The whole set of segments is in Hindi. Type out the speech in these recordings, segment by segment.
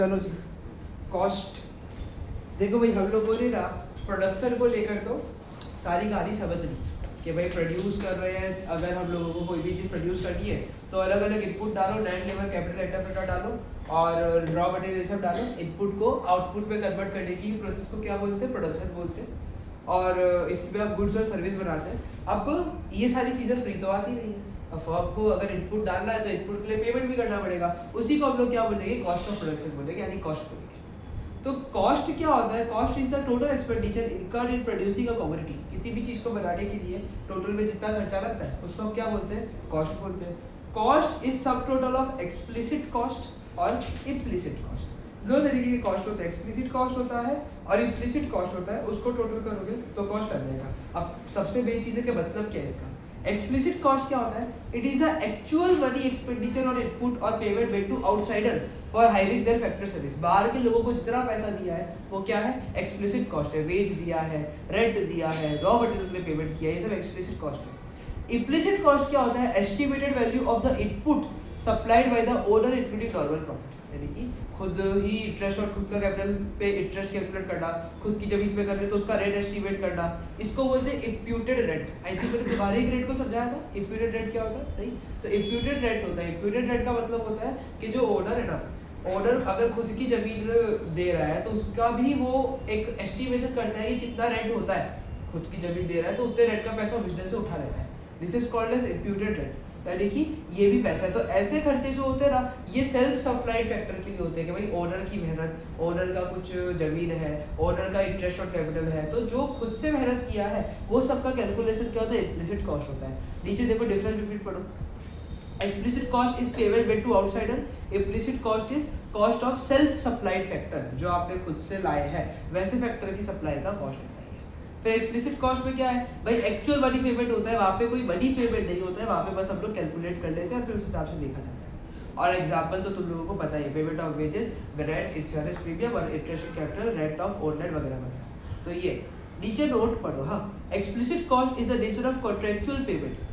चलो जी, कॉस्ट देखो भाई, हम लोगों ने ना प्रोडक्शन को लेकर तो सारी कहानी समझ ली कि भाई प्रोड्यूस कर रहे हैं, अगर हम लोगों को कोई भी चीज़ प्रोड्यूस करनी है तो अलग अलग इनपुट डालो, लैंड लेबर कैपिटल इंटरप्रेटर डालो और रॉ मटेरियल सब डालो, इनपुट को आउटपुट में कन्वर्ट करने की प्रोसेस को क्या बोलते हैं, प्रोडक्शन बोलते हैं। और इसमें आप गुड्स और सर्विस बनाते हैं। अब ये सारी चीज़ें फ्री तो आती नहीं है, अब फर्म को अगर इनपुट डालना है तो इनपुट के लिए पेमेंट भी करना पड़ेगा, उसी को हम लोग क्या बोलेंगे, कॉस्ट ऑफ प्रोडक्शन बोलेंगे, यानी कॉस्ट बोलेंगे। तो कॉस्ट क्या होता है, cost is the total expenditure incurred in producing a commodity. किसी भी चीज़ को बनाने के लिए टोटल में जितना खर्चा लगता है उसको हम क्या बोलते हैं, कॉस्ट बोलते हैं। कॉस्ट इज सब टोटल ऑफ एक्सप्लिसिट कॉस्ट और इम्प्लिसिट कॉस्ट। दो तरीके के कॉस्ट होते हैं, एक्सप्लिसिट कॉस्ट होता है और इम्प्लिसिट कॉस्ट होता है, उसको टोटल करोगे तो कॉस्ट आ जाएगा। अब सबसे मेन चीज़ है कि मतलब क्या है इसका। एक्सप्लिसिट कॉस्ट क्या होता है, it is the actual money expenditure on input और payment made to outsider for hiring their factor service. बाहर के लोगों को जितना पैसा दिया है वो क्या है, एक्सप्लिसिट कॉस्ट है। वेज दिया है, रेंट दिया है, रॉ मटेरियल के लिए पेमेंट किया है, ये सब एक्सप्लिसिट कॉस्ट है। इम्प्लिसिट कॉस्ट क्या होता है, estimated value of the input supplied by the owner including normal profit. यानी कि खुद ही इंटरेस्ट और खुद का कैपिटल पे इंटरेस्ट कैलकुलेट करना, खुद की जमीन पे कर रहे तो उसका रेंट एस्टिमेट करना, इसको बोलते हैं इम्प्यूटेड रेंट। आई थिंक मैंने तुम्हारे ही रेंट को समझाया था, इम्प्यूटेड रेंट क्या होता है, नहीं तो इम्प्यूटेड रेंट होता है। इम्प्यूटेड रेंट का मतलब होता है कि जो ओनर है ना, ओनर अगर खुद की जमीन दे रहा है तो उसका भी वो एक एस्टिमेशन करता है कि कितना रेंट होता है, खुद की जमीन दे रहा है तो उतने रेंट का पैसा बिजनेस से उठा लेता है। This is called as imputed rent, यानी कि ये भी पैसा है। तो ऐसे खर्चे जो होते हैं ना, ये सेल्फ सप्लाइड फैक्टर के लिए होते हैं कि भाई ओनर की मेहनत, ओनर का कुछ जमीन है, ओनर का इंटरेस्ट और कैपिटल है, तो जो खुद से मेहनत किया है वो सबका कैलकुलेशन क्या होता है, इम्प्लिसिट कॉस्ट होता है। नीचे देखो डिफरेंस रिपीट पढ़ो। Explicit cost is payment made to outsider. Implicit cost is cost of self supplied factor, जो आपने खुद से लाए हैं वैसे फैक्टर की सप्लाई का कॉस्ट होता है। फिर एक्सप्लिसिट कॉस्ट में क्या है भाई, एक्चुअल मनी पेमेंट होता है, वहाँ पे कोई मनी पेमेंट नहीं होता है, वहाँ पे बस हम लोग कैलकुलेट कर लेते हैं फिर उस हिसाब से देखा जाता है। और एग्जाम्पल तो तुम लोगों को पता ही है, payment of wages, rent, insurance premium और interest capital, rent of owner वगैरह वगैरह। तो ये नीचे नोट पढ़ो। हाँ, explicit cost is the nature of contractual payment,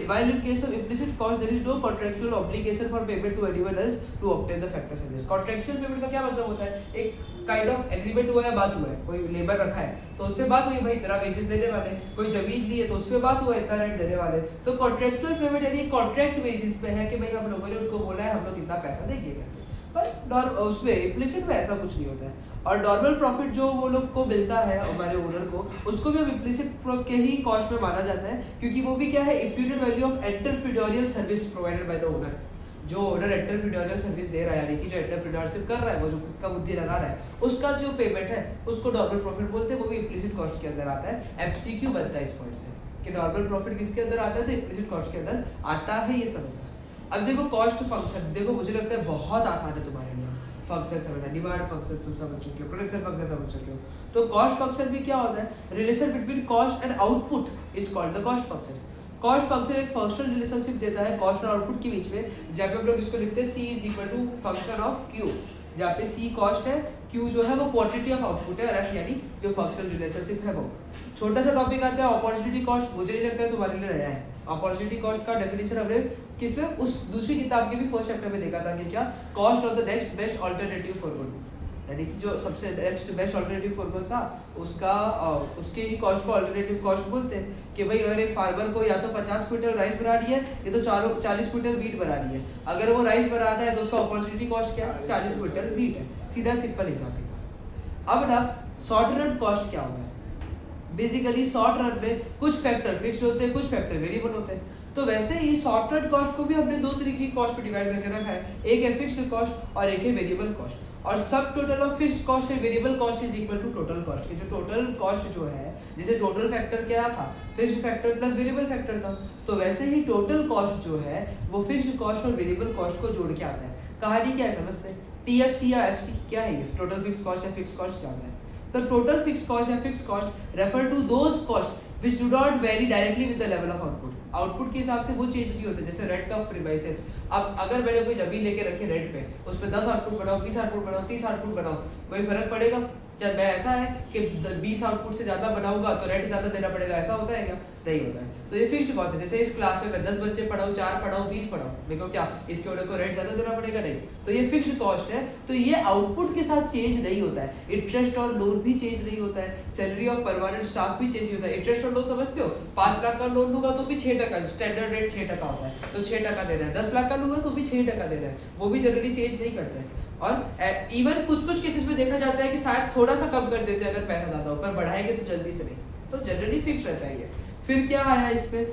while in case of implicit cost there is no contractual obligation for payment to anyone else to obtain the factor service। contractual payment का क्या मतलब होता है, एक काइंड ऑफ एग्रीमेंट हुआ है, बात हुआ है, कोई लेबर रखा है तो उससे बात हुई भाई इतना वेजेस देने वाले, कोई जमीन ली है तो उससे बात हुआ इतना रेंट देने वाले। तो कॉन्ट्रेक्चुअल पेमेंट यानी कॉन्ट्रैक्ट बेसिस पे है कि भाई हम लोगों ने उनको बोला है हम लोग इतना पैसा देंगे करके, पर उसमें इम्प्लिसिट में ऐसा कुछ नहीं होता है। और नॉर्मल प्रॉफिट जो वो लोग को मिलता है हमारे ओनर को, उसको भी हम इम्प्लिसिट के ही कॉस्ट में माना जाता है, क्योंकि वो भी क्या है, imputed value of entrepreneurial service provided by the owner. जो ओनर एंटरप्रेन्योरियल सर्विस दे रहा है, यानी कि जो एंटरप्रेन्योरशिप कर रहा है, वो जो खुद का बुद्धि लगा रहा है, उसका जो पेमेंट है उसको नॉर्मल प्रॉफिट बोलते हैं, वो भी इम्प्लिसिट कॉस्ट के अंदर आता है। एमसीक्यू बनता है इस पॉइंट से कि नॉर्मल प्रॉफिट किसके अंदर आता है, तो इम्प्लिसिट कॉस्ट के अंदर आता है, ये समझना। अब देखो कॉस्ट फंक्शन, देखो मुझे लगता है बहुत आसान है तुम्हारे लिए फंक्शन समझना। डिमांड फंक्शन तुम समझ चुके हो, प्रोडक्शन फंक्शन समझ चुके हो, तो कॉस्ट फंक्शन भी क्या होता है, relation between cost and output is called the cost function. Cost function एक फंक्शनल रिलेशनशिप देता है कॉस्ट और आउटपुट के बीच में, जहाँ पे हम लोग इसको लिखते हैं C is equal to function of Q, जहाँ पे C कॉस्ट है, Q जो है वो क्वांटिटी ऑफ आउटपुट है, और F यानी जो फंक्शनल रिलेशनशिप है वो। छोटा सा टॉपिक आता है अपॉर्चुनिटी कॉस्ट, मुझे नहीं लगता है तुम्हारे लिए नया है। अपॉर्चुनिटी कॉस्ट का डेफिनेशन हमने किसमें, उस दूसरी किताब के भी फर्स्ट चैप्टर में देखा था कि क्या, cost of the next best alternative for good, यानी कि जो सबसे next best alternative for good था उसका उसके ही कॉस्ट को अल्टरनेटिव कॉस्ट बोलते हैं। कि भाई अगर एक फार्मर को या तो 50 क्विंटल राइस बना रही है या तो 40 क्विंटल वीट बना रही है, अगर वो राइस बनाता है तो उसका अपॉर्चुनिटी कॉस्ट क्या, 40 क्विंटल वीट है, सीधा सिंपल हिसाब किताब। अब ना शॉर्ट रन कॉस्ट क्या होता है, बेसिकली शॉर्ट रन में कुछ फैक्टर फिक्स्ड होते हैं, कुछ फैक्टर वेरिएबल होते हैं। तो वैसे ही शॉर्ट रन कॉस्ट को भी हमने दो तरीके की कॉस्ट पे डिवाइड करके रखा है, एक है फिक्स्ड कॉस्ट और एक है वेरिएबल कॉस्ट। और सब total of fixed cost and variable cost is equal to total cost. जो टोटल कॉस्ट जो है, जैसे टोटल फैक्टर क्या था, fixed factor plus variable factor था, तो वैसे ही टोटल कॉस्ट जो है वो फिक्स्ड कॉस्ट और वेरिएबल कॉस्ट को जोड़ के आता है। कहानी क्या है समझते हैं, TFC या FC क्या है, ये टोटल फिक्स्ड कॉस्ट या फिक्स्ड कॉस्ट क्या होता है। The total fixed cost या fixed cost refer to those costs which do not vary directly with the level of output। Output के हिसाब से वो चेंज नहीं होते, जैसे रेंट ऑफ प्रीमाइसेस। अब अगर मैंने कोई जमीन लेके रखी रेंट पे, उस पर 10 आउटपुट बनाओ, 20 आउटपुट बनाओ, 30 आउटपुट बनाओ, कोई फर्क पड़ेगा, क्या मैं ऐसा है कि 20 आउटपुट से ज़्यादा बनाऊंगा तो रेंट ज़्यादा देना पड़ेगा, ऐसा होता है क्या? नहीं होता है। तो ये फिक्स्ड कॉस्ट है। जैसे इस क्लास में मैं 10 बच्चे पढ़ाऊँ, 4 पढ़ाऊँ, 20 पढ़ाऊँ, मेरे को क्या इसके वजह को रेंट ज़्यादा देना पड़ेगा? नहीं। तो ये फिक्स्ड कॉस्ट है। तो ये आउटपुट के साथ चेंज नहीं होता है। इंटरेस्ट और लोन भी चेंज नहीं होता है, सैलरी ऑफ परमानेंट स्टाफ भी चेंज नहीं होता है। इंटरेस्ट और लोन समझते हो, 5 लाख का लोन लूंगा तो भी 6%, स्टैंडर्ड रेट 6% होता है, तो 6% दे रहा है। 10 लाख का लूंगा तो भी 6% दे रहा है, वो भी जनरली चेंज नहीं करते हैं। और इवन कुछ कुछ केसेस में देखा जाता है कि शायद थोड़ा सा कम कर देते हैं अगर पैसा ज्यादा हो, पर बढ़ाएंगे तो जल्दी से नहीं, तो जनरली फिक्स रहता है ये। फिर क्या आया इसमें,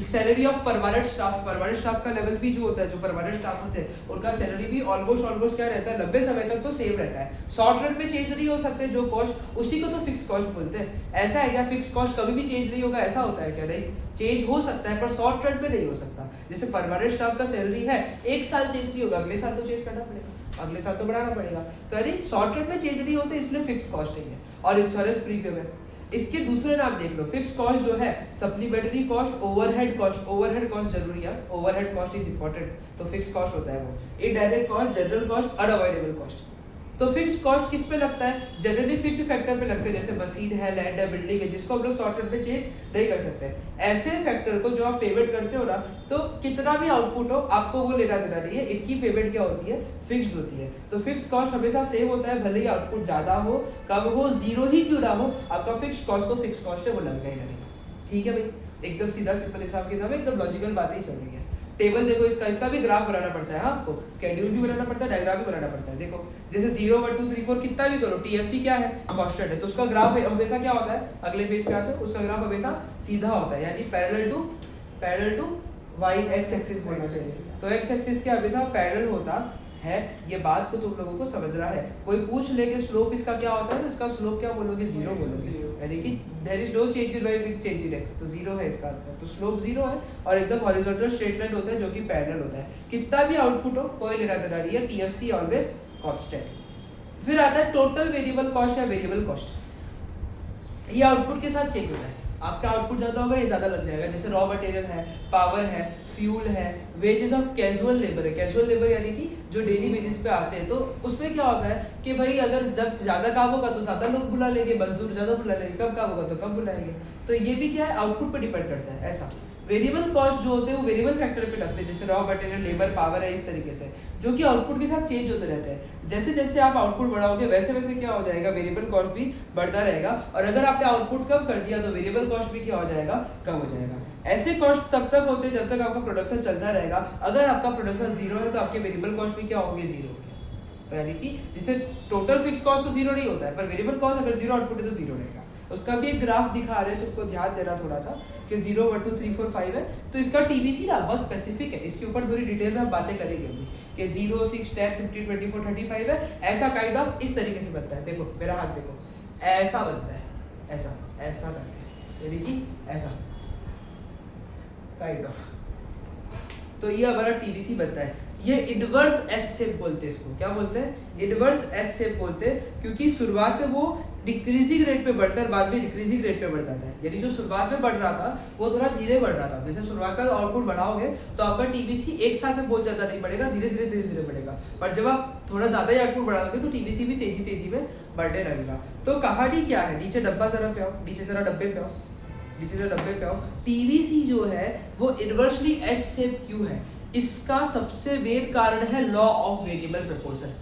salary of permanent staff. Permanent staff का लेवल भी जो होता है, जो परमानेंट स्टाफ होते हैं उनका सैलरी भी ऑलमोस्ट क्या रहता है, लंबे समय तक तो सेम रहता है। शॉर्ट रन में चेंज नहीं हो सकते जो कॉस्ट, उसी को तो फिक्स कॉस्ट बोलते हैं। ऐसा है क्या फिक्स कॉस्ट कभी भी चेंज नहीं होगा, ऐसा होता है क्या? नहीं, चेंज हो सकता है पर शॉर्ट रन में नहीं हो सकता। जैसे परमानेंट स्टाफ का सैलरी है, 1 साल चेंज नहीं होगा, अगले साल तो चेंज करना पड़ेगा, अगले साल तो बढ़ाना पड़ेगा। तो यानी शॉर्ट रन में चेंज नहीं होते, इसलिए फिक्स कॉस्ट है। और इंश्योरेंस प्रीमियम है। इसके दूसरे नाम देख लो, फिक्स कॉस्ट जो है supplementary cost, overhead cost. Overhead cost जरूरी है, ओवरहेड कॉस्ट इज इंपॉर्टेंट, तो फिक्स कॉस्ट होता है वो। Indirect cost, general cost, unavoidable cost. तो फिक्स कॉस्ट किस पे लगता है? जनरली फिक्स फैक्टर पे लगते हैं, जैसे मशीन है, लैंड है, बिल्डिंग है, जिसको हम लोग शॉर्ट रन पे चेंज नहीं कर सकते। ऐसे फैक्टर को जो आप पेमेंट करते हो ना, तो कितना भी आउटपुट हो आपको वो लेना देना नहीं है, इनकी पेमेंट क्या होती है, फिक्स्ड होती है। तो फिक्स कॉस्ट हमेशा सेम होता है, भले ही आउटपुट ज्यादा हो, कम हो, जीरो ही क्यों ना हो, आपका फिक्स कॉस्ट तो फिक्स कॉस्ट है, वो लगेगा ही लगेगा। ठीक है भाई, एकदम सीधा सिंपल हिसाब किताब, एकदम लॉजिकल बातें ही चल रही है। टेबल देखो, इसका भी ग्राफ बनाना पड़ता है आपको, स्केड्यूल भी बनाना पड़ता है, डायग्राम भी बनाना पड़ता है। देखो जैसे 0 1 2 3 4 कितना भी करो, टीएफसी क्या है, कांस्टेंट है, तो उसका ग्राफ हमेशा क्या होता है, अगले पेज पे आते हो, उसका ग्राफ हमेशा सीधा होता है, यानी parallel to Y X axis होना चाहिए। तो एक्स एक्सिस के हमेशा पैरेलल होता है। ये बात को तुम लोगों को समझना है। कोई पूछ ले कि स्लोप इसका क्या होता है, तो इसका स्लोप क्या बोलोगे, 0 बोलोगे, यानी कि there is no change in Y with change in X, तो 0 है इसका आंसर। तो स्लोप 0 है और एकदम हॉरिजॉन्टल स्ट्रेट लाइन होता है जो कि पैरेलल होता है। कितना भी आउटपुट हो कोई लेना देना नहीं है, टीएफसी ऑलवेज कांस्टेंट। फिर आता है टोटल वेरिएबल कॉस्ट या वेरिएबल कॉस्ट। ये आउटपुट के साथ चेंज होता है, आपका आउटपुट ज्यादा होगा ये ज्यादा लग जाएगा। जैसे रॉ मटेरियल है, पावर है, फ्यूल है, वेजेस ऑफ कैजुअल लेबर है। कैजुअल लेबर यानी कि जो डेली बेसिस पे आते हैं, तो उसमें क्या होता है कि भाई अगर जब ज्यादा काम होगा तो ज्यादा लोग बुला लेंगे, मजदूर ज्यादा बुला लेंगे, कम काम होगा तो कम बुलाएंगे। तो ये भी क्या है, आउटपुट पर डिपेंड करता है। ऐसा वेरिएबल कॉस्ट जो होते हैं वो वेरिएबल फैक्टर पे लगते हैं, जैसे रॉ मटेरियल, लेबर, पावर है, इस तरीके से, जो कि आउटपुट के साथ चेंज होते रहते हैं। जैसे जैसे आप आउटपुट बढ़ाओगे वैसे वैसे क्या हो जाएगा, वेरिएबल कॉस्ट भी बढ़ता रहेगा। और अगर आपने आउटपुट कम कर दिया तो वेरिएबल कॉस्ट भी क्या हो जाएगा, कम हो जाएगा। ऐसे कॉस्ट तब तक होते हैं जब तक आपका प्रोडक्शन चलता रहेगा। अगर आपका प्रोडक्शन 0 है तो आपके वेरिएबल कॉस्ट भी क्या होंगे, 0 होंगे। तो यानी कि जिससे टोटल फिक्स कॉस्ट तो 0 नहीं होता है, पर वेरिएबल कॉस्ट अगर 0 आउटपुट है तो 0 रहेगा। उसका भी एक ग्राफ दिखा रहे हैं, तुमको ध्यान देना थोड़ा सा कि 0 1 2 3 4 5 है, तो इसका टीवीसी ना बहुत स्पेसिफिक है, इसके ऊपर थोड़ी डिटेल में हम बातें करेंगे अभी कि 0 6 10 15 24 35 है। ऐसा काइंड ऑफ इस तरीके से बनता है। देखो मेरा हाथ देखो, ऐसा बनता है, ऐसा ऐसा करके, यानी कि ऐसा काइंड ऑफ। तो ये हमारा टीवीसी बनता है। ये इनवर्स एस शेप बोलते हैं, इसको क्या बोलते हैं, इनवर्स एस शेप बोलते हैं, क्योंकि शुरुआत में वो डिक्रीजिंग रेट पे बढ़ता है और बाद में डिक्रीजिंग रेट पे बढ़ जाता है। यानी जो शुरुआत में बढ़ रहा था वो थोड़ा धीरे बढ़ रहा था। जैसे शुरुआत का आउटपुट बढ़ाओगे तो आपका टीवीसी एक साथ में बहुत ज्यादा नहीं बढ़ेगा, धीरे धीरे बढ़ेगा। पर जब आप थोड़ा ज्यादा ही आउटपुट बढ़ाओगे तो टीवीसी भी तेजी में बढ़ने लगेगा। तो कहानी क्या है, नीचे डब्बा जरा पे आओ, नीचे जरा डब्बे पे आओ, नीचे जरा डब्बे पे आओ। टीवीसी जो है वो इनवर्सली एस शेप क्यों है, इसका सबसे मेन कारण है law of variable proportion.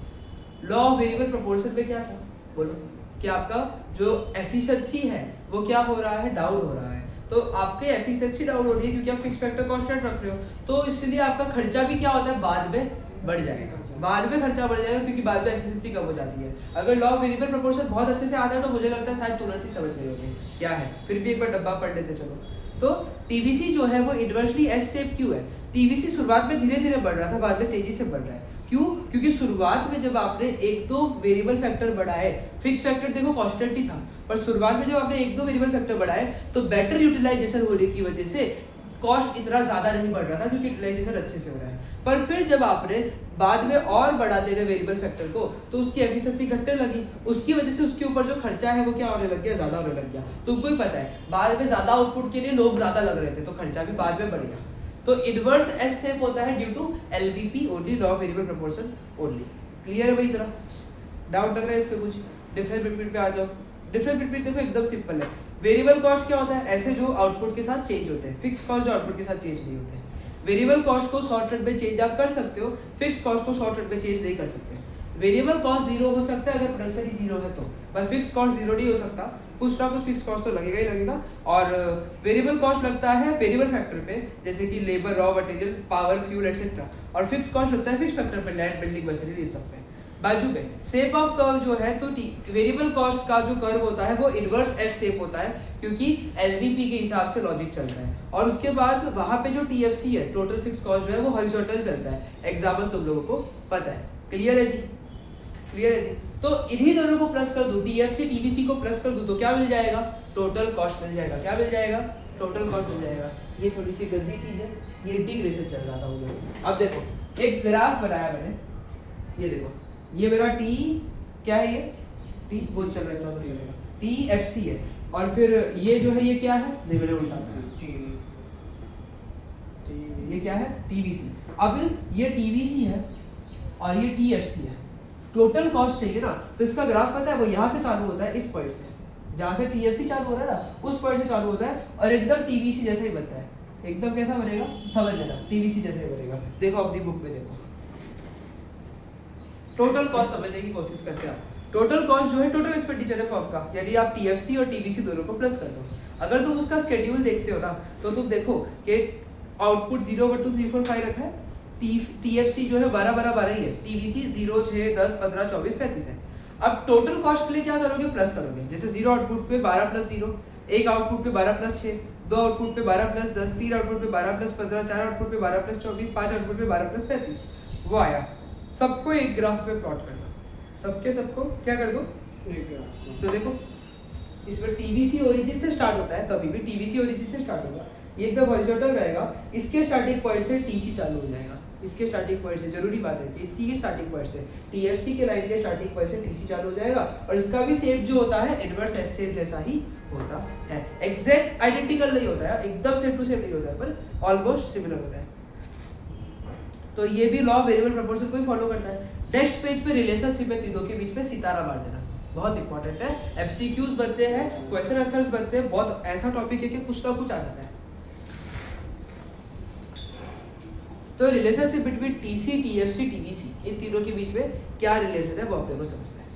Law of variable proportion पे क्या था, बोलो कि आपका जो एफिशिएंसी है वो क्या हो रहा है, डाउन हो रहा है। तो आपके एफिशिएंसी डाउन हो रही है क्योंकि आप फिक्स फैक्टर कांस्टेंट रख रहे हो, तो इसलिए आपका खर्चा भी क्या होता है, बाद में बढ़ जाएगा। बाद में खर्चा बढ़ जाएगा क्योंकि बाद में एफिशिएंसी कम हो जाती है। अगर लॉ ऑफ वेरिएबल प्रोपोर्शन बहुत अच्छे से आता है तो मुझे लगता है शायद तुरंत ही समझ गए होंगे क्या है। फिर भी एक बार डब्बा पढ़ लेते चलो। तो टीवीसी जो है वो इनवर्सली एस शेप क्यों है, टीवीसी शुरुआत में धीरे धीरे बढ़ रहा था, बाद में तेजी से बढ़ रहा है। क्यों, क्योंकि शुरुआत में जब आपने एक दो वेरिएबल फैक्टर बढ़ाए, फिक्स फैक्टर देखो कांस्टेंट ही था, पर शुरुआत में जब आपने एक दो वेरिएबल फैक्टर बढ़ाए तो बेटर यूटिलाइजेशन होने की वजह से कॉस्ट इतना ज्यादा नहीं बढ़ रहा था क्योंकि यूटिलाइजेशन अच्छे से हो रहा है। पर फिर जब आपने बाद में और बढ़ाते गए वेरिएबल फैक्टर को तो उसकी एफिशिएंसी घटने लगी, उसकी वजह से उसके ऊपर जो खर्चा है वो क्या होने लग गया, ज्यादा होने लग गया। तुमको ही पता है बाद में ज्यादा आउटपुट के लिए लोग ज्यादा लग रहे थे तो खर्चा भी बाद में बढ़ गया। तो इनवर्स एस शेप होता है due to LVP only, law of variable proportion only. Clear है भाई, इतना डाउट लग रहा है इस पे कुछ? डिफरेंस बिटवीन पे आ जाओ। डिफरेंस बिटवीन देखो एकदम सिंपल है। वेरिएबल कॉस्ट क्या होता है? ऐसे जो आउटपुट के साथ चेंज होते हैं। फिक्स कॉस्ट जो आउटपुट के साथ चेंज नहीं होते हैं। वेरिएबल कॉस्ट को शॉर्ट रन पे चेंज आप कर सकते हो, फिक्स कॉस्ट को शॉर्ट रन पे चेंज नहीं कर सकते। वेरिएबल कॉस्ट जीरो हो सकता है अगर प्रोडक्शन ही जीरो है तो, पर फिक्स कॉस्ट जीरो नहीं हो सकता, कुछ ना कुछ फिक्स कॉस्ट तो लगेगा ही लगेगा। और वेरिएबल कॉस्ट लगता है वेरिएबल फैक्टर पे, जैसे कि labour, raw material, power, fuel etcetera, और फिक्स कॉस्ट लगता है फिक्स फैक्टर पे, लैंड, बिल्डिंग, मशीनरी, सब पे। बाजू पे शेप ऑफ कर्व जो है, तो वेरिएबल कॉस्ट का जो कर्व होता है वो इनवर्स एस शेप होता है, क्योंकि एलवीपी के हिसाब से लॉजिक चलता है। और उसके बाद वहां पे जो टीएफसी है, टोटल फिक्स कॉस्ट जो है, वो हॉरिजॉन्टल चलता है। एग्जाम्पल तुम लोगों को पता है। क्लियर है जी? क्लियर है जी? तो इन्हीं दोनों को प्लस कर दूं, टीएफसी टीवीसी को प्लस कर दूं, तो क्या मिल जाएगा? टोटल कॉस्ट मिल जाएगा। क्या मिल जाएगा? टोटल कॉस्ट मिल जाएगा। ये थोड़ी सी गंदी चीज है, ये इंटीग्रेशन चल रहा था उधर। अब देखो एक ग्राफ बनाया मैंने, ये देखो, ये मेरा टी क्या है, ये टी वो चल रहा है, टी एफ सी है, और फिर ये जो है ये क्या है, नहीं मैंने उल्टा ये क्या है, टीवीसी। अब ये टीवीसी है और ये टीएफसी है। टोटल कॉस्ट चाहिए ना, तो इसका ग्राफ पता है, वो यहाँ से चालू होता है, इस पॉइंट से, जहाँ से टीएफसी चालू हो रहा है ना, उस पॉइंट से चालू होता है, और एकदम टीवीसी जैसे ही बनता है। एकदम कैसा बनेगा समझ लेना, टीवीसी जैसे ही बनेगा। देखो अपनी बुक में देखो, टोटल कॉस्ट समझने की कोशिश करते हैं आप। टोटल कॉस्ट जो है टोटल एक्सपेंडिचर है फर्म का, यानी आप टीएफसी और टीवीसी दोनों को प्लस कर दो। अगर तुम उसका स्केड्यूल देखते हो ना, तो तुम देखो कि आउटपुट 0 1 2 3 4 5 रखा है, टीएफसी जो है 12 12 12 ही है, टीवीसी 0 6 10 15 24 35 है। अब टोटल कॉस्ट के लिए क्या करोगे, प्लस करोगे। जैसे 0 आउटपुट पे 12 प्लस 0, एक आउटपुट पे 12 प्लस 6, 2 आउटपुट पे 12 प्लस 10, 3 आउटपुट पे 12 प्लस 15, 4 आउटपुट पे 12 प्लस 24, 5 आउटपुट पे 12 प्लस 35, वो आया। सबको एक ग्राफ पे प्लॉट कर दो, सबको क्या कर दो, तो देखो इसमें टीवीसी ओरिजिन से स्टार्ट होता है, कभी भी टीवीसी ओरिजिन से स्टार्ट होगा, ये एकदम हॉरिजॉन्टल रहेगा, इसके स्टार्टिंग पॉइंट से टीसी चालू हो जाएगा, इसके स्टार्टिंग पॉइंट से, जरूरी बात है कि इसी के स्टार्टिंग पॉइंट से, टीएफसी के लाइन के स्टार्टिंग पॉइंट से टीसी चालू हो जाएगा, और इसका भी शेप जो होता है इनवर्स एस शेप जैसा ही होता है। एग्जैक्ट आइडेंटिकल नहीं होता है, एकदम सेम टू सेम नहीं होता है, पर ऑलमोस्ट सिमिलर होता है। तो ये भी लॉ ऑफ वेरिएबल प्रोपोर्शन को ही फॉलो करता है। नेक्स्ट पेज पे रिलेशनशिप है तीनों के बीच में सितारा मार देना, बहुत इंपॉर्टेंट है। एमसीक्यूज बनते हैं, क्वेश्चन आंसर्स बनते हैं, बहुत ऐसा टॉपिक है कि कुछ ना कुछ आ जाता है। तो relationship between TC, TFC, TVC, इन तीनों के बीच में क्या रिलेशन है वो अपने को समझना है।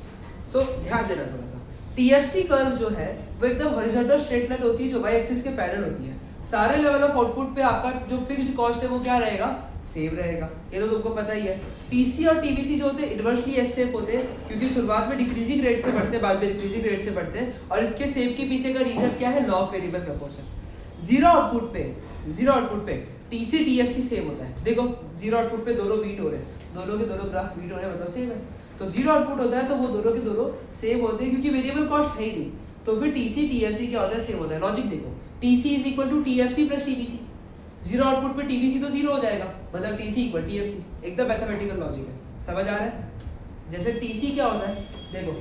तो ध्यान देना थोड़ा सा, टीएफसी कर्व जो है वो एकदम हॉरिजॉन्टल स्ट्रेट लाइन होती है जो वाई एक्सिस के पैरेलल होती है। सारे लेवल ऑफ आउटपुट पे आपका जो फिक्स्ड कॉस्ट है वो क्या रहेगा, सेम रहेगा, ये तो तुमको पता ही है। टीसी और टीवीसी जो होते हैं इनवर्सली एस शेप होते हैं, क्योंकि शुरुआत में डिक्रीजिंग रेट से बढ़ते हैं, बाद में इंक्रीजिंग रेट से बढ़ते हैं, और इसके शेप के पीछे का रीजन क्या है, law of variable proportion. Zero output पे टीसी टीएफसी सेम होता है। देखो जीरो आउटपुट पे दोनों बीट हो रहे हैं, दोनों के दोनों ग्राफ बीट हो रहे हैं, मतलब सेम है। तो जीरो आउटपुट होता है तो वो दोनों के दोनों सेम होते हैं, क्योंकि वेरिएबल कॉस्ट है ही नहीं, तो फिर टीसी टीएफसी क्या होता है, सेम होता है। लॉजिक देखो, TC is equal to TFC plus TVC, zero output पे टीवीसी तो जीरो हो जाएगा, मतलब टीसी इक्वल टीएफसी, एकदम मैथमेटिकल लॉजिक है, समझ आ रहा है। जैसे टीसी क्या होता है, देखो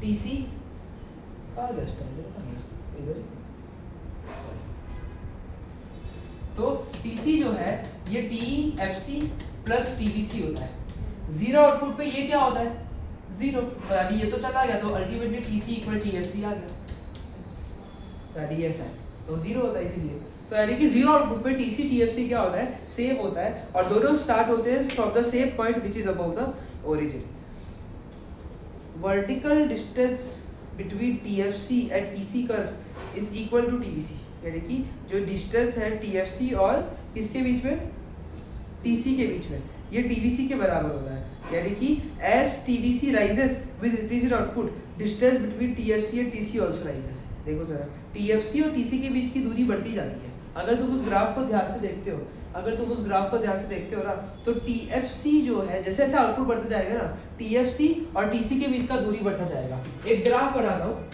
टीसी कहाँ गया इधर, तो टीसी जो है ये टीएफसी प्लस टीवीसी होता है। जीरो आउटपुट पे ये क्या होता है, जीरो, यानी ये तो चला गया, तो अल्टीमेटली टीसी इक्वल टीएफसी आ गया, यानी ऐसा है, तो जीरो होता है इसीलिए। तो यानी कि जीरो आउटपुट पे टीसी टीएफसी क्या होता है, सेम होता है, और दोनों स्टार्ट होते हैं from the same point which is above the origin. Vertical distance between TFC and TC curve is equal to TVC, यानी कि जो डिस्टेंस है टीएफसी और किसके बीच में, टीसी के बीच में, ये टीवीसी के बराबर होता है। यानी कि as TVC rises with increased output, distance between TFC and TC also rises. देखो जरा, टीएफसी और टीसी के बीच की दूरी बढ़ती जाती है। अगर तुम उस ग्राफ को ध्यान से देखते हो, ना, तो टीएफसी जो है जैसे जैसे आउटपुट बढ़ता जाएगा ना, टीएफसी और टीसी के बीच का दूरी बढ़ता जाएगा। एक ग्राफ बना रहा हूँ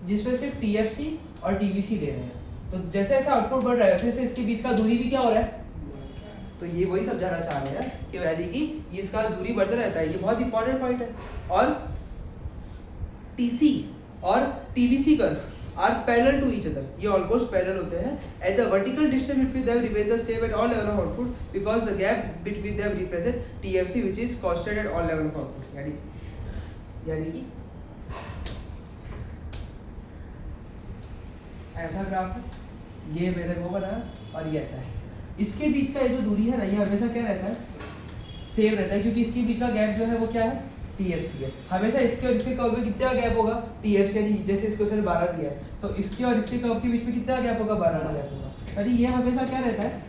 जिसमें सिर्फ टीएफसी और टीवीसी ले रहे हैं, तो जैसे जैसे आउटपुट बढ़ रहा है वैसे इसके बीच का दूरी भी क्या हो रहा है, तो ये वही समझाना चाह रहे हैं कि यानी कि ये इसका दूरी बढ़ता रहता है, ये बहुत इंपॉर्टेंट पॉइंट है। और टीसी और TVC curve are parallel to each other, ये ऑलमोस्ट पैरेलल होते हैं, and the vertical distance between them remain the same at all level of output because the gap between them represent TFC which is constant at all level of output. यानी यानी कि ऐसा ग्राफ है, ये मैंने वो बनाया और ये ऐसा है। इसके बीच का ये जो दूरी है ना, ये हमेशा क्या रहता है, सेम रहता है, क्योंकि इसके बीच का गैप जो है वो क्या है, TFC है। हमेशा इसके और इसके कर्व में कितना गैप होगा, TFC, यानी जैसे इसको उसने 12 दिया है तो इसके और इसके कर्व के बीच में कितना गैप होगा, 12 का गैप होगा। यानी ये हमेशा क्या रहता है,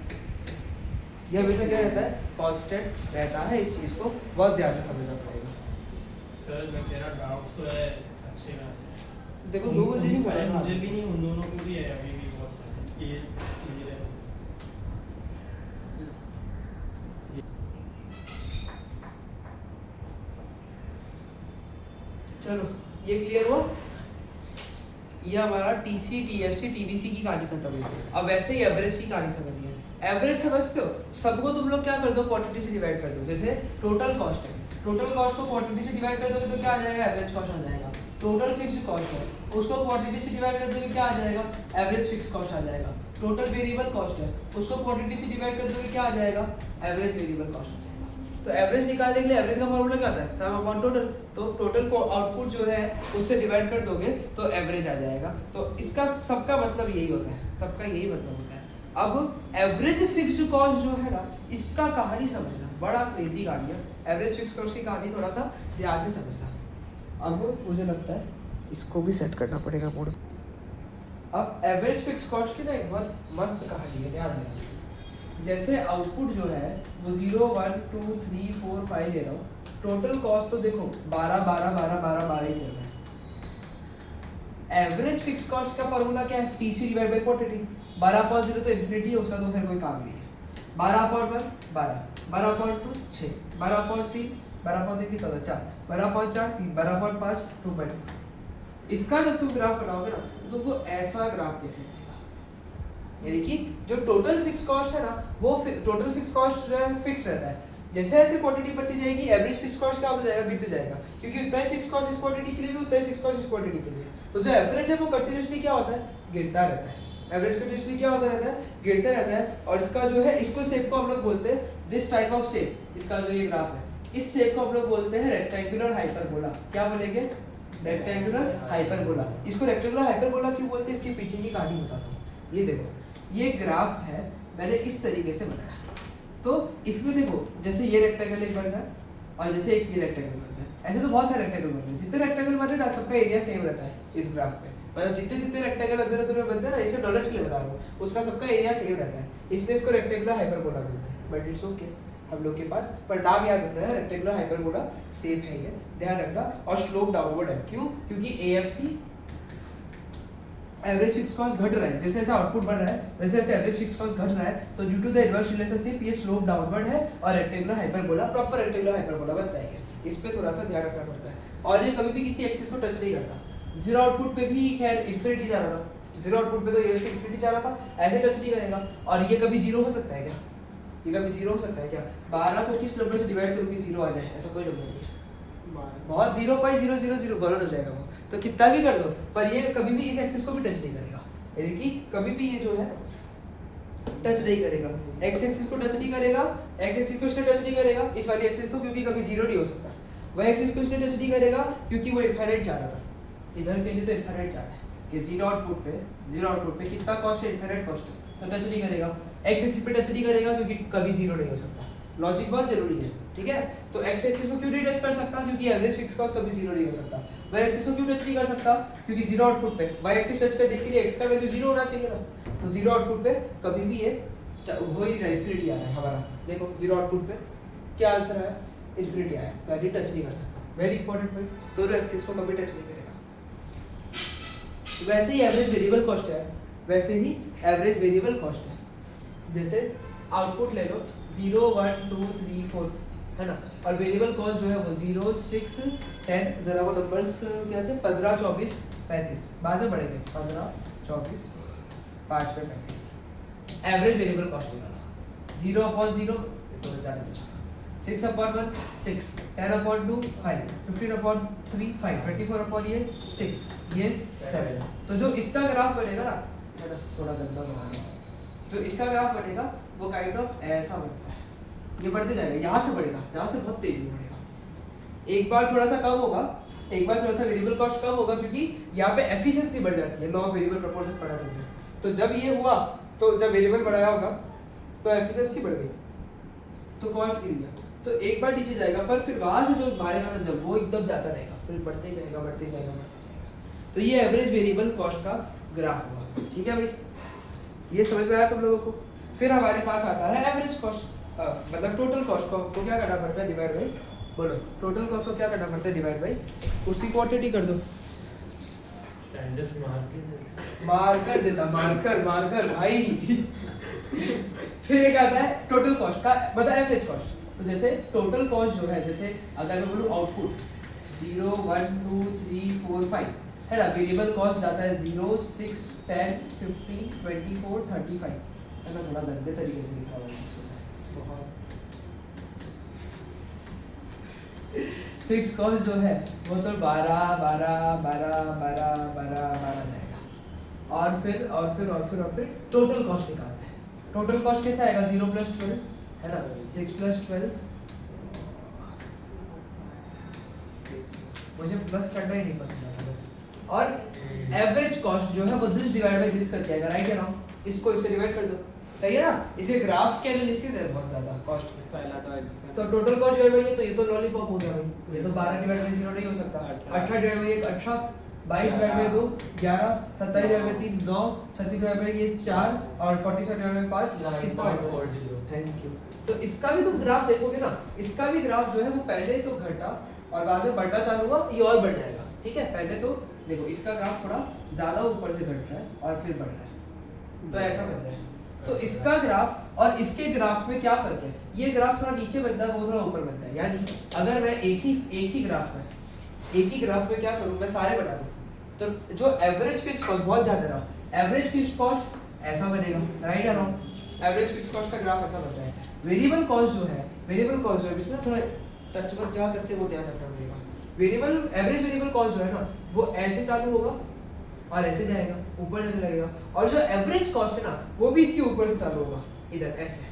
ये हमेशा क्या रहता है, कांस्टेंट रहता है। इस चीज को बहुत ध्यान से समझना पड़ेगा। सर मैं कह रहा डाउट तो है अच्छे खासे, देखो 2 बजे नहीं अरे पढ़ा मुझे भी नहीं, उन दोनों को भी है अभी भी बहुत सारे ये है। चलो ये क्लियर हुआ, ये हमारा TC TFC TBC की कहानी खत्म हुई। अब वैसे ही एवरेज की कहानी समझनी है। एवरेज समझते हो, सबको तुम लोग क्या कर दो, क्वांटिटी से डिवाइड कर दो। जैसे टोटल कॉस्ट है, टोटल कॉस्ट को क्वांटिटी से डिवाइड कर दोगे तो क्या आ जाएगा, एवरेज कॉस्ट आ जाएगा। टोटल फिक्स्ड कॉस्ट है, उसको क्वांटिटी से डिवाइड कर दोगे क्या आ जाएगा, एवरेज फिक्स कॉस्ट आ जाएगा। टोटल वेरिएबल कॉस्ट है, उसको क्वांटिटी से डिवाइड कर दोगे क्या आ जाएगा, एवरेज वेरिएबल कॉस्ट आ जाएगा। तो एवरेज निकालने के लिए एवरेज का फॉर्मूला क्या होता है, सम अपॉन टोटल। तो टोटल को आउटपुट जो है उससे डिवाइड कर दोगे तो एवरेज आ जाएगा। तो इसका सबका मतलब यही होता है, सबका यही मतलब होता है। अब एवरेज फिक्स्ड कॉस्ट जो है ना, इसका कहानी समझना, बड़ा क्रेजी कहानी है। एवरेज फिक्स्ड कॉस्ट की कहानी थोड़ा सा ध्यान से समझना। अब मुझे लगता है इसको भी सेट करना पड़ेगा मोड। अब एवरेज फिक्स्ड कॉस्ट की ना एक बहुत मस्त कहानी है, ध्यान देना। जैसे आउटपुट जो है वो 0 1 2 3 4 5 ले रहा हूँ, टोटल कॉस्ट तो देखो 12 12 12 12 12 ही चल रहा है। एवरेज फिक्स कॉस्ट का फॉर्मूला क्या है, TC डिवाइड बाय क्वांटिटी। 12/0 तो इन्फिनिटी है, उसका तो खैर कोई काम नहीं है। 12/1 12, 12/2 6, 12/3 12/3 की 4, 12/4 3, 12/5 2/2। इसका जब तुम ग्राफ बनाओगे ना तो तुमको ऐसा ग्राफ देखने को मिलेगा। यानी कि जो टोटल फिक्स कॉस्ट है ना, वो टोटल फिक्स कॉस्ट जो है फिक्स रहता है। जैसे जैसे क्वांटिटी बढ़ती जाएगी एवरेज फिक्स कॉस्ट क्या होता जाएगा, गिरते जाएगा, क्योंकि उतना ही फिक्स कॉस्ट इस क्वांटिटी के लिए भी, उतना ही फिक्स कॉस्ट इस क्वांटिटी के लिए। तो जो एवरेज है वो कंटिन्यूअसली क्या होता है, गिरता रहता है। एवरेज कंटिन्यूअसली क्या होता रहता है, गिरता रहता है। और इसका जो है, इसको शेप को हम लोग बोलते हैं, दिस टाइप ऑफ शेप, इसका जो ये ग्राफ है, इस शेप को हम लोग बोलते हैं रेक्टेंगुलर हाइपरबोला। क्या बोलेंगे, रेक्टेंगुलर हाइपरबोला। इसको रेक्टेंगुलर हाइपरबोला क्यों बोलते हैं, इसके पीछे की कहानी बताता हूँ। ये देखो, ये ग्राफ है, मैंने इस तरीके से बनाया। तो इसमें देखो, जैसे ये रेक्टेंगल एक बन रहा है और जैसे एक ये रेक्टेंगल बन रहा है, ऐसे तो बहुत सारे रेक्टेंगल बन रहे हैं। जितने रेक्टेंगल बन रहे हैं सबका एरिया सेम रहता है इस ग्राफ पे। मतलब जितने जितने रेक्टेंगल अंदर अंदर में बनते हैं ना, इसे नॉलेज के लिए बता रहा हूँ, उसका सबका एरिया सेम रहता है, इसलिए इसको रेक्टेंगुलर हाइपरबोला बोलते हैं। बट इट्स ओके, हम लोग के पास पर नाम याद रखना है, रेक्टेंगुलर हाइपरबोला सेम है, ये ध्यान रखना। और स्लोप डाउनवर्ड है, क्यों, क्योंकि AFC एवरेज फिक्स कॉस्ट घट रहा है। जैसे जैसे आउटपुट बढ़ रहा है वैसे वैसे एवरेज फिक्स कॉस्ट घट रहा है। तो due to the inverse relationship ये स्लोप डाउनवर्ड है और rectangular hyperbola, proper rectangular hyperbola बनता है। इस पे थोड़ा सा ध्यान रखना पड़ता है। और ये कभी भी किसी एक्सिस को टच नहीं करता। जीरो आउटपुट पे भी खैर इन्फिनिटी जा रहा था, जीरो आउटपुट पे तो ये इन्फिनिटी जा रहा था, ऐसे टच नहीं करेगा। और ये कभी जीरो हो सकता है क्या, ये कभी जीरो हो सकता है क्या, 12 को किस नंबर से डिवाइड करूँ कि जीरो आ जाए, ऐसा कोई नंबर नहीं है। बहुत 0.000 गलत हो जाएगा वो, तो कितना भी कर दो पर ये कभी भी इस एक्सिस को भी टच नहीं करेगा। यानी कि कभी भी ये जो है टच नहीं करेगा, एक्स एक्सिस को टच नहीं करेगा, एक्स एक्सिस को इसने टच नहीं करेगा, इस वाली एक्सिस को, क्योंकि कभी जीरो नहीं हो सकता। वह एक्सिस को इसने टच नहीं करेगा क्योंकि वो इनफाइनाइट जा रहा था, इधर के लिए तो इनफाइनाइट जा रहा है कि जीरो आउटपुट पे कितना कॉस्ट है, इनफाइनाइट कॉस्ट है, तो टच नहीं करेगा। एक्स एक्सिस पे टच नहीं करेगा क्योंकि कभी जीरो नहीं हो सकता। लॉजिक बहुत जरूरी है, ठीक है। तो एक्स एक्सिस को क्यों नहीं टच कर सकता, क्योंकि एवरेज फिक्स कॉस्ट कभी जीरो नहीं हो सकता। वाई एक्सिस को क्यों टच नहीं कर सकता, क्योंकि जीरो आउटपुट पे वाई एक्सिस टच करने के लिए एक्स का वैल्यू जीरो होना चाहिए ना। तो जीरो आउटपुट पे कभी भी ये हो ही नहीं, इन्फिनिटी आ रहा है हमारा। देखो जीरो आउटपुट पे क्या आंसर आया, इन्फिनिटी आया, तो ये टच नहीं कर सकता। वेरी इंपॉर्टेंट पॉइंट, दोनों एक्सिस को कभी टच नहीं करेगा। वैसे ही एवरेज वेरिएबल कॉस्ट है, वैसे ही एवरेज वेरिएबल कॉस्ट है। जैसे आउटपुट ले लो 0 1 2 3 4 है ना, और वेरिएबल कॉस्ट जो है वो 0 6 10, जरा वो नंबर्स क्या थे, 15 24 35, बाद में बढ़ेंगे, 15 24 5 में 35। एवरेज वेरिएबल कॉस्ट निकालो, 0/0 तो जाने दो, 6/1 6, 10/2 5, 15/3 5, 24/6 ये 7। तो जो इसका ग्राफ बनेगा ना, थोड़ा गंदा बना रहा हूं, जो इसका ग्राफ बनेगा वो काइंड ऑफ ऐसा बनता है, ये बढ़ते जाएगा, यहाँ से बढ़ेगा, यहाँ से बहुत तेज में बढ़ेगा। एक बार थोड़ा सा कम होगा एक बार थोड़ा सा वेरिएबल कॉस्ट कम होगा क्योंकि यहाँ पे एफिशिएंसी बढ़ जाती है, लॉ ऑफ वेरिएबल प्रोपोर्शन पढ़ा तुमने। तो जब ये हुआ तो जब वेरिएबल बढ़ाया होगा तो एफिशिएंसी बढ़ गई तो कॉस्ट गिर गया, तो एक बार नीचे जाएगा पर फिर वहां से जो मारेगा ना जब वो एकदम जाता रहेगा, फिर बढ़ते ही जाएगा बढ़ते ही जाएगा बढ़ते जाएगा। तो ये एवरेज वेरिएबल कॉस्ट का ग्राफ हुआ, ठीक है भाई, ये समझ में आया तुम लोगों को। फिर हमारे पास आता है एवरेज कॉस्ट, मतलब टोटल कॉस्ट को क्या करना पड़ता है, डिवाइड बाई, बोलो टोटल कॉस्ट को क्या करना पड़ता है, डिवाइड बाई उसकी क्वांटिटी कर दो। मार्कर देता, मार्कर भाई फिर एक आता है टोटल कॉस्ट का, मतलब एवरेज कॉस्ट। तो जैसे टोटल कॉस्ट जो है, जैसे अगर मैं बोलूँ आउटपुट 0 1 2 3 4 5 है ना, वेरिएबल कॉस्ट जाता है 0 6 10 15 24 35 है ना, थोड़ा गंदे तरीके से लिखा हुआ है बहुत। फिक्स कॉस्ट जो है वो तो 12 12 12 12 12 12 जाएगा, और फिर टोटल कॉस्ट निकालते हैं। टोटल कॉस्ट कैसे आएगा, 0 + 12 है ना, 6 + 12, मुझे प्लस करना ही नहीं पसंद है बस। और एवरेज कॉस्ट जो है वो दिस डिवाइड बाय दिस करके आएगा, राइट है ना, इसको इससे डिवाइड कर दो, सही है ना। इसके ग्राफ्स के एनालिसिस है बहुत ज्यादा कॉस्ट में, पहला तो टोटल कॉस्ट डिवाइड बाय, तो ये तो लॉलीपॉप हो गया भाई, ये तो 12 डिवाइड बाय 0 नहीं हो सकता, 18 divide by 1 18, 22 divide by 2 11, 27 divide by 3 9, 36 divide by ये 4 और 47 डिवाइड बाय 5 कितना होगा, थैंक यू। तो इसका भी तुम ग्राफ देखोगे ना, इसका भी ग्राफ जो है वो पहले तो घटा और बाद में बढ़ना चालू हुआ, ये और बढ़ जाएगा, ठीक है। पहले तो देखो इसका ग्राफ थोड़ा ज्यादा ऊपर से घट रहा है और फिर बढ़ रहा है, तो ऐसा बन रहा है। तो इसका ग्राफ और इसके ग्राफ में क्या फर्क है, ये ग्राफ थोड़ा नीचे बनता है, वो थोड़ा ऊपर बनता है। यानी अगर मैं एक ही ग्राफ में क्या करूं, मैं सारे बना दूं, तो जो एवरेज फिक्स कॉस्ट, बहुत ध्यान देना, एवरेज फिक्स कॉस्ट ऐसा बनेगा, राइट है ना, एवरेज फिक्स कॉस्ट का ग्राफ ऐसा बनता है। वेरिएबल कॉस्ट जो है इसमें थोड़ा टच मत जा करते, वो ध्यान रखना पड़ेगा। एवरेज वेरिएबल कॉस्ट जो है ना वो ऐसे चालू होगा और ऐसे जाएगा, ऊपर जाने लगेगा, और जो एवरेज कॉस्ट है ना वो भी इसके ऊपर से चालू होगा, इधर ऐसे,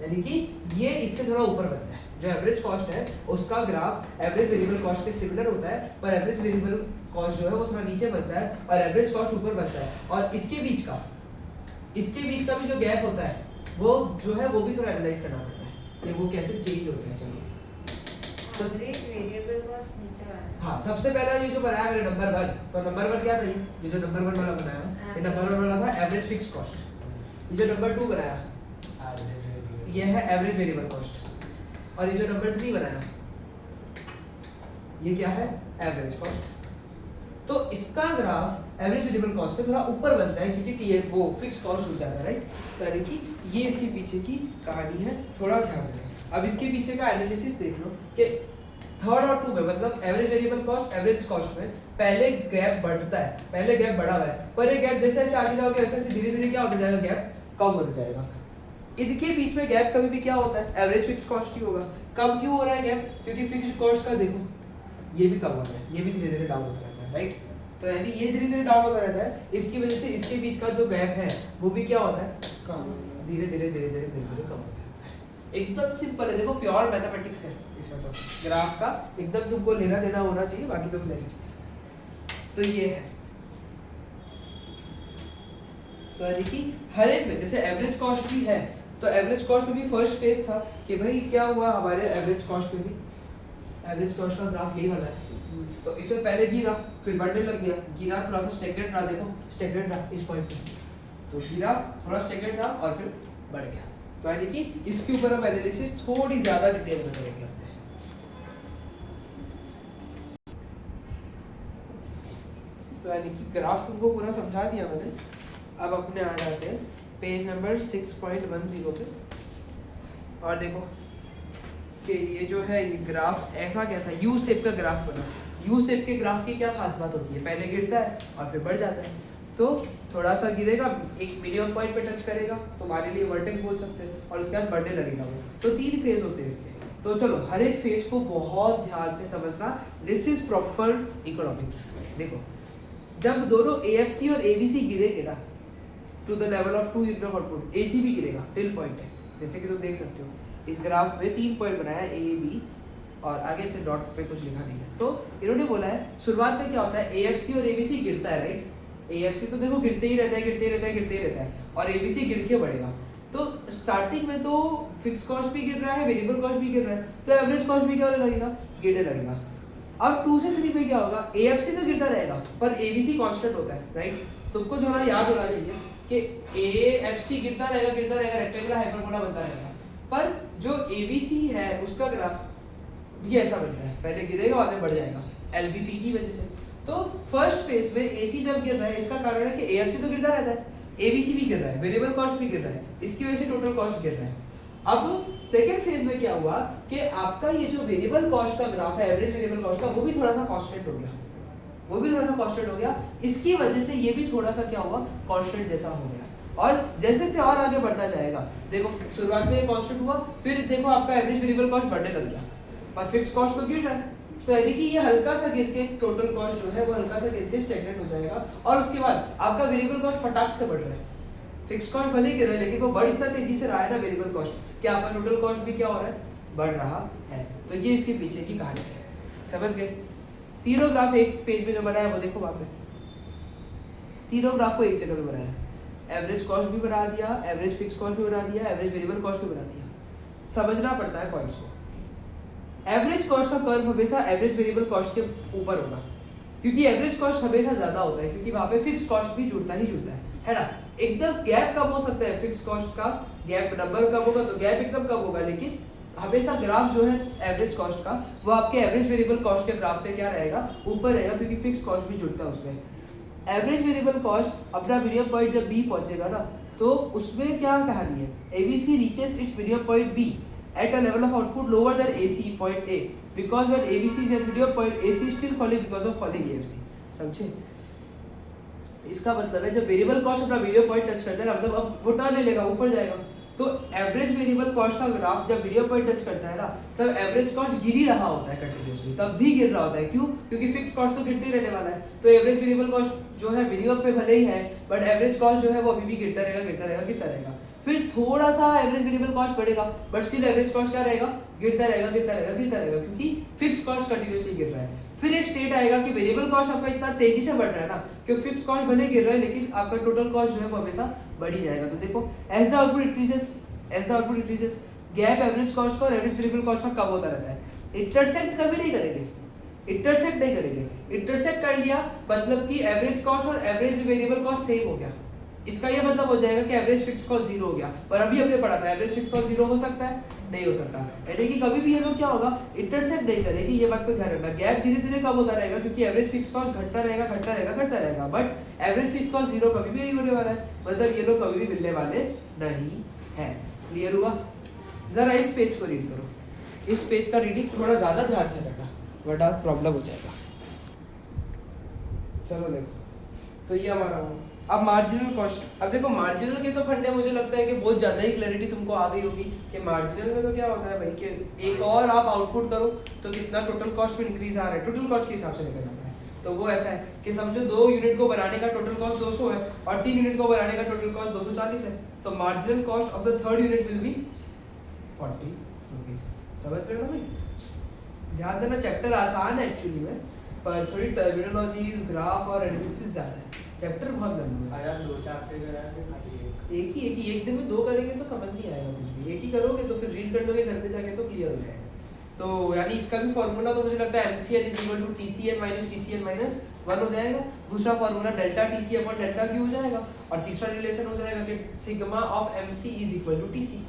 यानी कि ये इससे थोड़ा ऊपर बनता है। जो एवरेज कॉस्ट है उसका ग्राफ एवरेज वेरिएबल कॉस्ट के सिमिलर होता है, पर एवरेज वेरिएबल कॉस्ट जो है वो थोड़ा नीचे बनता है और एवरेज कॉस्ट ऊपर बनता है। और इसके बीच का भी जो गैप होता है वो जो है वो भी थोड़ा एनालाइज करना पड़ता है कि वो कैसे चेंज होता है। चलो तो वेरिएबल कॉस्ट नीचे वाला, हाँ, सबसे पहला ये जो बनाया मैंने नंबर 1, तो नंबर 1 क्या था, ये जो नंबर 1 वाला बनाया, ये नंबर 1 वाला था एवरेज फिक्स कॉस्ट। ये जो नंबर 2 बनाया ये है एवरेज वेरिएबल कॉस्ट, और ये जो नंबर 3 बनाया ये क्या है, एवरेज कॉस्ट। तो इसका ग्राफ एवरेज वेरिएबल कॉस्ट से थोड़ा ऊपर बनता है क्योंकि ये वो फिक्स कॉस्ट छूट जाता है, राइट। तो यानी कि ये इसके पीछे की कहानी है, थोड़ा ध्यान देना। अब इसके पीछे का एनालिसिस देख लो कि 3rd और 2 में, मतलब average variable cost average cost में पहले गैप बढ़ता है, पहले गैप बढ़ा हुआ है, पर ये गैप जैसे जैसे आगे जाओगे वैसे धीरे धीरे क्या होता जाएगा, गैप कम होता जाएगा। इनके बीच में गैप कभी भी क्या होता है, एवरेज फिक्स कॉस्ट ही होगा। कम क्यों हो रहा है गैप, क्योंकि फिक्स कॉस्ट का देखो ये भी कम होता है, ये भी धीरे धीरे डाउन होता रहता है, राइट। तो यानी ये धीरे धीरे डाउन होता रहता है, इसकी वजह से इसके बीच का जो गैप है वो भी क्या होता है, कम, धीरे धीरे कम होता है। एकदम सिंपल है, देखो प्योर मैथमेटिक्स है इसमें, तो ग्राफ का एकदम तुमको लेना देना होना चाहिए, बाकी तुम लेंगे। तो ये है, तो यानी कि हर एक में जैसे एवरेज कॉस्ट भी है, तो एवरेज कॉस्ट में भी फर्स्ट फेज था कि भाई क्या हुआ हमारे एवरेज कॉस्ट में भी, एवरेज कॉस्ट का ग्राफ यही वाला है। तो इसमें पहले गिरा, फिर बढ़ने लग गया, गिरा थोड़ा सा स्टैग्नेंट रहा, देखो स्टैग्नेंट रहा इस पॉइंट पे, तो गिरा थोड़ा स्टैग्नेंट रहा और फिर बढ़ गया। तो यानी कि इसके ऊपर हम एनालिसिस थोड़ी ज्यादा डिटेल में करेंगे अपने। तो यानी कि ग्राफ तुमको पूरा समझा दिया मैंने। अब अपने आ जाते हैं पेज नंबर 6.10 पे, और देखो कि ये जो है ये ग्राफ ऐसा कैसा यू शेप का ग्राफ बना। यू शेप के ग्राफ की क्या खास बात होती है, पहले गिरता है और फिर बढ़ जाता है। तो थोड़ा सा गिरेगा, एक मिनिमम पॉइंट पे टच करेगा, तुम्हारे लिए वर्टेक्स बोल सकते हैं, और उसके बाद बढ़ने लगेगा वो। तो 3 फेज होते हैं इसके। तो चलो हर एक फेज को बहुत ध्यान से समझना, दिस इज प्रॉपर इकोनॉमिक्स। देखो जब दोनों AFC और ABC गिरेंगे ना to the level of 2 unit of output, AC भी गिरेगा, टिल पॉइंट है, जैसे कि तुम देख सकते हो इस ग्राफ में 3 पॉइंट बनाया A, B और आगे से डॉट पे कुछ लिखा नहीं है। तो इन्होंने बोला है शुरुआत में क्या होता है, AFC और ABC गिरता है, राइट। AFC तो देखो गिरते ही रहता है, गिरते ही रहता है, गिरते ही रहता है, और ABC गिर के बढ़ेगा। तो स्टार्टिंग में तो फिक्स कॉस्ट भी गिर रहा है, वेरिएबल कॉस्ट भी गिर रहा है, तो एवरेज कॉस्ट भी क्या होने लगेगा, गिरने लगेगा। अब 2 से 3 पे क्या होगा, AFC तो गिरता रहेगा पर ABC कांस्टेंट होता है, राइट। तुमको थोड़ा याद होना चाहिए कि AFC गिरता रहेगा, रेक्टेंगुलर हाइपरबोला बनता रहेगा, पर जो ABC है उसका ग्राफ भी ऐसा बनता है, पहले गिरेगा बाद में बढ़ जाएगा LVP की वजह से। तो फर्स्ट फेज में AC जब गिर रहा है, इसका कारण है कि AFC तो गिरता रहता है, ABC भी गिर रहा है, वेरिएबल कॉस्ट भी गिर रहा है, इसकी वजह से टोटल कॉस्ट गिर रहा है। अब सेकेंड फेज में क्या हुआ कि आपका ये जो वेरिएबल कॉस्ट का ग्राफ है, एवरेज वेरिएबल कॉस्ट का, वो भी थोड़ा सा कांस्टेंट हो गया, इसकी वजह से ये भी थोड़ा सा क्या हुआ, कांस्टेंट जैसा हो गया। और जैसे से और आगे बढ़ता जाएगा, देखो शुरुआत में ये कांस्टेंट हुआ, फिर देखो आपका एवरेज वेरिएबल कॉस्ट बढ़ने लग गया, पर फिक्स कॉस्ट तो गिर रहा है, तो यानी कि ये हल्का सा गिर के टोटल कॉस्ट जो है वो हल्का सा गिर के स्टैग्नेंट हो जाएगा, और उसके बाद आपका वेरिएबल कॉस्ट फटाक से बढ़ रहा है। फिक्स कॉस्ट भले ही गिर रहा है, लेकिन वो बढ़ इतना तेजी से रहा है ना वेरिएबल कॉस्ट, कि आपका टोटल कॉस्ट भी क्या हो रहा है, बढ़ रहा है। तो ये इसके पीछे की कहानी है, समझ गए। तीनों ग्राफ एक पेज में जो बनाया वो देखो, वहां पे तीनों ग्राफ को एक जगह पे बनाया है, एवरेज कॉस्ट भी बना दिया, एवरेज फिक्स कॉस्ट भी बना दिया, एवरेज वेरिएबल कॉस्ट भी बना दिया। समझना पड़ता है पॉइंट्स को। एवरेज कॉस्ट का कर्व हमेशा एवरेज वेरिएबल कॉस्ट के ऊपर होगा, क्योंकि एवरेज कॉस्ट हमेशा ज्यादा होता है, क्योंकि वहां पे फिक्स कॉस्ट भी जुड़ता है ना। एकदम गैप कम हो सकता है, फिक्स कॉस्ट का गैप नंबर कम होगा तो गैप एकदम कम होगा, लेकिन हमेशा ग्राफ जो है एवरेज कॉस्ट का वो आपके एवरेज वेरिएबल कॉस्ट के ग्राफ से क्या रहेगा, ऊपर रहेगा, क्योंकि फिक्स कॉस्ट भी जुड़ता है उसमें। एवरेज वेरिएबल कॉस्ट अपना मिनिमम पॉइंट जब B पहुंचेगा ना, तो उसमें क्या कहानी है, ABC reaches its minimum point B at a level of output lower than AC point A because when ABC is at minimum point AC is still falling because of falling AFC। समझे? इसका मतलब है जब वेरिएबल कॉस्ट अपना मिनिमम पॉइंट टच करता है, मतलब अब वो टर्न ले लेगा, ऊपर जाएगा, तो एवरेज वेरिएबल कॉस्ट का ग्राफ जब मिनिमम पॉइंट टच करता है ना, तब एवरेज कॉस्ट गिर ही रहा होता है कंटिन्यूअसली, तब भी गिर रहा होता है। क्यों? क्योंकि फिक्स कॉस्ट तो गिरते ही रहने वाला है, तो एवरेज वेरिएबल कॉस्ट जो है मिनिमम पे भले ही है, बट एवरेज कॉस्ट जो है वो अभी भी गिरता रहेगा। फिर थोड़ा सा एवरेज वेरिएबल कॉस्ट बढ़ेगा, बट स्टिल एवरेज कॉस्ट क्या रहेगा, गिरता रहेगा, क्योंकि फिक्स कॉस्ट कंटिन्यूअसली गिर रहा है। फिर एक स्टेट आएगा कि वेरिएबल कॉस्ट आपका इतना तेजी से बढ़ रहा है ना, कि फिक्स कॉस्ट भले गिर रहा है, लेकिन आपका टोटल कॉस्ट जो है वो हमेशा बढ़ ही जाएगा। तो देखो as the output increases gap average cost का और एवरेज वेरिएबल कॉस्ट का कम होता रहता है। इंटरसेक्ट कभी नहीं करेंगे, इंटरसेक्ट कर लिया मतलब कि एवरेज कॉस्ट और एवरेज वेरिएबल कॉस्ट सेम हो गया, इसका ये मतलब हो जाएगा कि एवरेज फिक्स कॉस्ट 0 हो गया। पर अभी हमने पढ़ा था एवरेज फिक्स कॉस्ट 0 हो सकता है, नहीं हो सकता, यानी कि कभी भी ये लोग क्या होगा, इंटरसेक्ट नहीं करेगी। ये बात को ध्यान रखना, गैप धीरे धीरे कम होता रहेगा, क्योंकि एवरेज फिक्स कॉस्ट घटता रहेगा, बट एवरेज फिक्स कॉस्ट 0 कभी भी नहीं होने वाला है, मतलब ये लोग कभी भी मिलने वाले नहीं है। क्लियर हुआ? जरा इस पेज को रीड करो, इस पेज का रीडिंग थोड़ा ज्यादा ध्यान से करना, वरना प्रॉब्लम हो जाएगा। चलो देखो, तो ये हमारा अब मार्जिनल कॉस्ट। अब देखो मार्जिनल के तो फंडे मुझे लगता है कि बहुत ज़्यादा ही क्लैरिटी तुमको आ गई होगी कि मार्जिनल में तो क्या होता है भाई, कि एक और आप आउटपुट करो तो कितना टोटल कॉस्ट में इंक्रीज आ रहा है, टोटल कॉस्ट के हिसाब से देखा जाता है। तो वो ऐसा है कि समझो 2 यूनिट को बनाने का टोटल कॉस्ट 200 है और 3 यूनिट को बनाने का टोटल कॉस्ट 240 है, तो marginal cost of the third unit will be 40 rupees. समझ रहे हो ना भाई? ध्यान देना, चैप्टर आसान है एक्चुअली में, पर थोड़ी टर्मिनोलॉजीज, ग्राफ और एनालिसिस ज़्यादा है, चैप्टर बहुत लंबा है। यार 2 चैप्टर कराएंगे खाली एक दिन में 2 करेंगे तो समझ नहीं आएगा कुछ भी, एक ही करोगे तो फिर रीड कर लोगे घर पे जाके तो क्लियर हो जाएगा। तो यानी इसका भी फॉर्मूला तो मुझे लगता है MCL = TCN - TCN - 1 हो जाएगा, दूसरा फॉर्मूला डेल्टा TC/डेल्टा Q हो जाएगा, और तीसरा रिलेशन हो जाएगा कि sigma of MC = TC।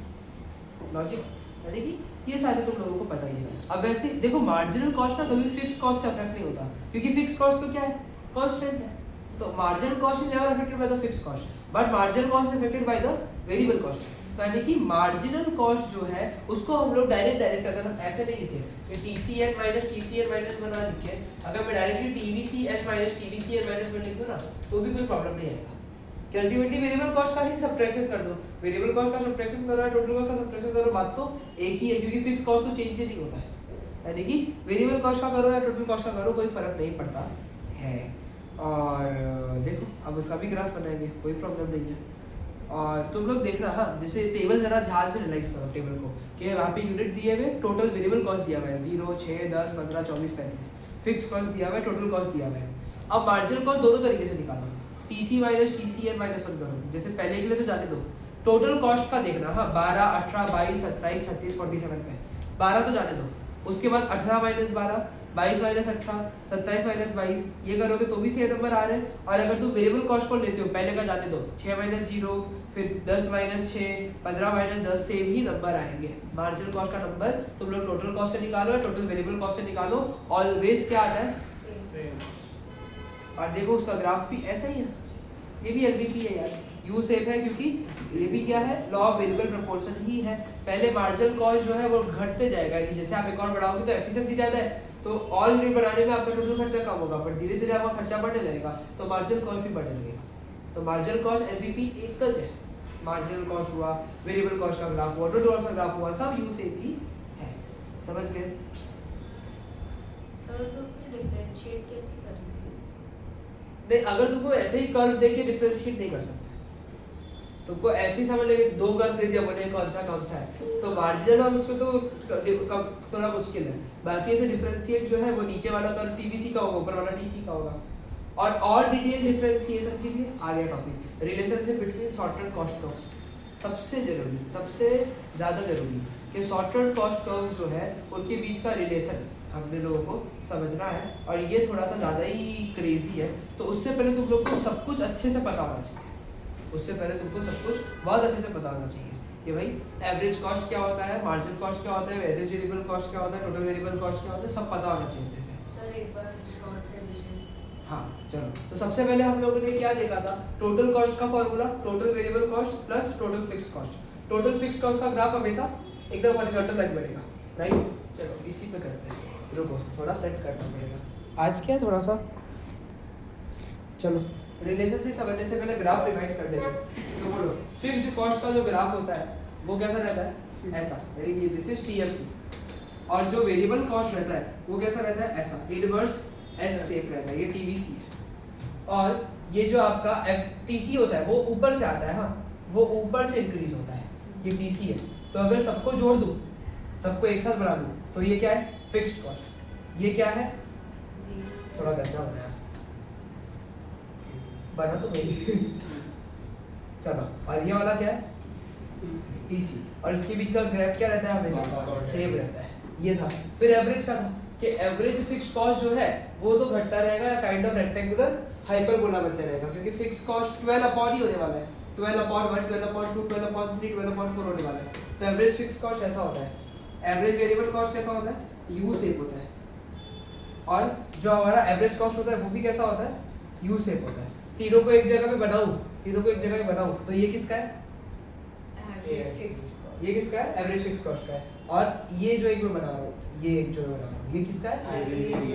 Logic, यानी कि ये सारे तुम लोगों को पता ही है। अब वैसे देखो मार्जिनल कॉस्ट ना कभी फिक्स कॉस्ट से अफेक्ट नहीं होता, क्योंकि फिक्स कॉस्ट तो क्या है, कांस्टेंट है। तो marginal cost is never affected by the fix cost, but marginal cost is affected by the variable cost. तो यानी कि मार्जिनल कॉस्ट जो है उसको हम लोग डायरेक्ट अगर हम ऐसे नहीं लिखे कि TCN - TCN - बना लिखे, अगर मैं डायरेक्टली TVCN - TVCN - लिख दूं ना तो भी कोई प्रॉब्लम नहीं आएगा, कि अल्टीमेटली वेरिएबल कॉस्ट का ही सब्ट्रैक्शन कर दो, वेरिएबल कॉस्ट का सब्ट्रैक्शन करो या टोटल कॉस्ट का सब्ट्रैक्शन करो, बात तो एक ही है, क्योंकि फिक्स कॉस्ट तो चेंज नहीं होता है। यानी कि वेरिएबल कॉस्ट का करो या टोटल कॉस्ट का करो कोई फर्क नहीं पड़ता है। और देखो अब उसका भी ग्राफ बनाएंगे, कोई प्रॉब्लम नहीं है। और तुम लोग देखना, हाँ जैसे टेबल जरा ध्यान से एनालाइज करो टेबल को कि वहाँ पे यूनिट दिए हुए, टोटल वेरिएबल कॉस्ट दिया हुआ है 0, 6, 10, 15, 24, 35, फिक्स कॉस्ट दिया हुआ है, टोटल कॉस्ट दिया हुआ है। अब मार्जिनल कॉस्ट दोनों तरीके से निकालो, TC माइनस TCN माइनस 1 करो। जैसे पहले के लिए तो जाने दो, टोटल कॉस्ट का देखना, हाँ 12, 18, 22, 27, 36, 47 पे 12 तो जाने दो, उसके बाद 18 माइनस 12, 22 माइनस 18, 27 माइनस 22, ये करोगे तो भी सेम नंबर आ रहे हैं। और अगर तुम वेरिएबल कॉस्ट को लेते हो, पहले का जाने दो, 6 माइनस 0, फिर 10 माइनस 6, 15 माइनस 10, सेम ही नंबर आएंगे। मार्जिनल कॉस्ट का नंबर तुम लोग टोटल कॉस्ट से निकालो, टोटल वेरिएबल कॉस्ट से निकालो, ऑलवेज क्या आता है सेम। और देखो उसका ग्राफ भी ऐसा ही है, ये भी एलवीपी है यार, यू सेफ है क्योंकि ये भी क्या है, लॉ ऑफ वेरिएबल प्रोपोर्शन ही है। पहले मार्जिनल कॉस्ट जो है वो घटते जाएगा, कि जैसे आप एक और बढ़ाओगे तो एफिशिएंसी ज़्यादा है, तो और यूनिट बनाने में आपका टोटल खर्चा कम होगा, पर धीरे धीरे आपका खर्चा बढ़ने लगेगा तो मार्जिनल कॉस्ट भी बढ़ने लगेगा। तो मार्जिनल कॉस्ट एलवीपी एक है, मार्जिनल कॉस्ट हुआ, वेरिएबल कॉस्ट का ग्राफ हुआ, टोटल कॉस्ट का ग्राफ हुआ, सब यू सेफ ही है। समझ गए? सर तो फिर डिफरेंशिएट कैसे करेंगे? नहीं, अगर तुमको ऐसे ही कर्व देके डिफरेंशिएट नहीं कर सकते, तुमको ऐसे ही समझ लेंगे, दो कर्व दे दिया, बोले कौन सा है, तो मार्जिनल और उसमें तो थोड़ा मुश्किल है। बाकी ऐसे डिफरेंशिएट जो है वो नीचे वाला कर्व टीवीसी का होगा, ऊपर वाला टीसी का होगा। और डिटेल डिफरेंशिएशन के लिए आ गया topic relationship between short term cost curves. सबसे जरूरी, सबसे ज़्यादा जरूरी कि शॉर्ट टर्म कॉस्ट कर्व्स जो है उनके बीच का रिलेशन हमने लोगों को समझना है, और ये थोड़ा सा ज़्यादा ही क्रेजी है। तो उससे पहले तुम लोग को सब कुछ अच्छे से पता होना चाहिए, उससे पहले तुमको सब कुछ बहुत अच्छे से पता होना चाहिए कि भाई एवरेज कॉस्ट क्या होता है, मार्जिनल कॉस्ट क्या होता है, एवरेज वेरिएबल कॉस्ट क्या होता है, टोटल वेरिएबल कॉस्ट क्या होता है, सब पता होना चाहिए जैसे। सर एक बार शॉर्ट रिवीजन। हाँ चलो, तो सबसे पहले हम लोगों ने क्या देखा था, टोटल कॉस्ट का formula, total variable cost plus total fix cost. Total fix cost का ग्राफ हमेशा एकदम हॉरिजॉन्टल लाइन बनेगा, राइट। चलो इसी पे करते हैं, रुको थोड़ा सेट करना पड़ेगा आज क्या थोड़ा सा। चलो रिलेशनशिप समझने से पहले ग्राफ रिवाइज कर देते हैं। तो बोलो फिक्स्ड कॉस्ट का जो ग्राफ होता है वो कैसा रहता है, ऐसा, ये दिस इज टीएफसी। और जो वेरिएबल कॉस्ट रहता है वो कैसा रहता है, ऐसा, इनवर्स एस शेप रहता है, ये टीवीसी है। और ये जो आपका टीसी होता है वो ऊपर से आता है, हाँ वो ऊपर से इंक्रीज होता है, ये टीसी है। तो अगर सबको जोड़ दूं, सबको एक साथ बना दूं, तो ये क्या है, फिक्स्ड कॉस्ट। ये क्या है, थोड़ा गंदा हो गया, बना तो वही चलो। और ये वाला क्या है, टीसी। और इसके बीच का ग्राफ क्या रहता है, हमेशा सेम रहता है। ये था। फिर एवरेज का था कि एवरेज फिक्स्ड कॉस्ट जो है वो तो घटता रहेगा, काइंड ऑफ रेक्टेंगुलर हाइपरबोला बनते रहेगा, क्योंकि फिक्स कॉस्ट 12 अपॉन ही होने वाला है, 12 अपॉन 1, 12 अपॉन 2, 12 अपॉन 3, 12 अपॉन 4 होने वाला है। तो एवरेज फिक्स कॉस्ट ऐसा होता है। एवरेज वेरिएबल कॉस्ट कैसा होता है, यू शेप होता है। और जो हमारा एवरेज कॉस्ट होता है वो भी कैसा होता है, यू शेप होता है। तीनों को एक जगह पे बनाऊं, तीनों को एक जगह पे बनाऊं, तो ये किसका है, ये किसका है, एवरेज फिक्स कॉस्ट का है। और ये जो एक मैं बना रहा हूँ, ये एक जो मैं बना रहा हूँ, ये किसका है,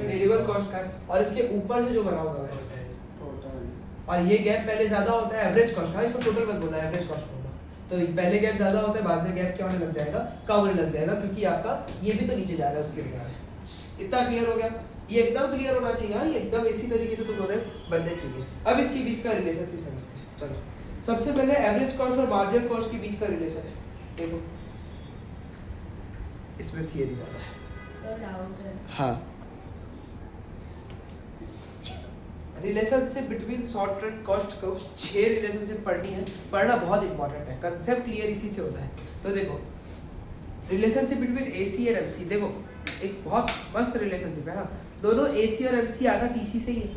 वेरिएबल कॉस्ट का है। और इसके ऊपर से जो बनाऊंगा मैं, और ये गैप पहले ज्यादा होता है एवरेज कॉस्ट का, इसको टोटल मत बोलना, एवरेज कॉस्ट बोलना। तो पहले गैप ज्यादा होता है, बाद में गैप क्या होने लग जाएगा, कम होने लग जाएगा, क्योंकि आपका ये भी तो नीचे जा रहा है उसकी वजह से। इतना क्लियर हो गया, ये एकदम क्लियर होना चाहिए, हाँ ये एकदम इसी तरीके से तुम लोगों ने बनने चाहिए। अब इसके बीच का रिलेशनशिप समझते हैं। चलो सबसे पहले एवरेज कॉस्ट और मार्जिनल कॉस्ट के बीच का रिलेशन है, देखो इसमें थियरी ज्यादा है, सर डाउट है। हाँ। Relationship between short term cost curves, 6 relationship पढ़नी है, पढ़ना बहुत इंपॉर्टेंट है, कंसेप्ट क्लियर इसी से होता है। तो देखो रिलेशनशिप बिटवीन एसी और एमसी, देखो एक बहुत मस्त रिलेशनशिप है, हाँ दोनों एसी और एमसी आता टीसी से ही है,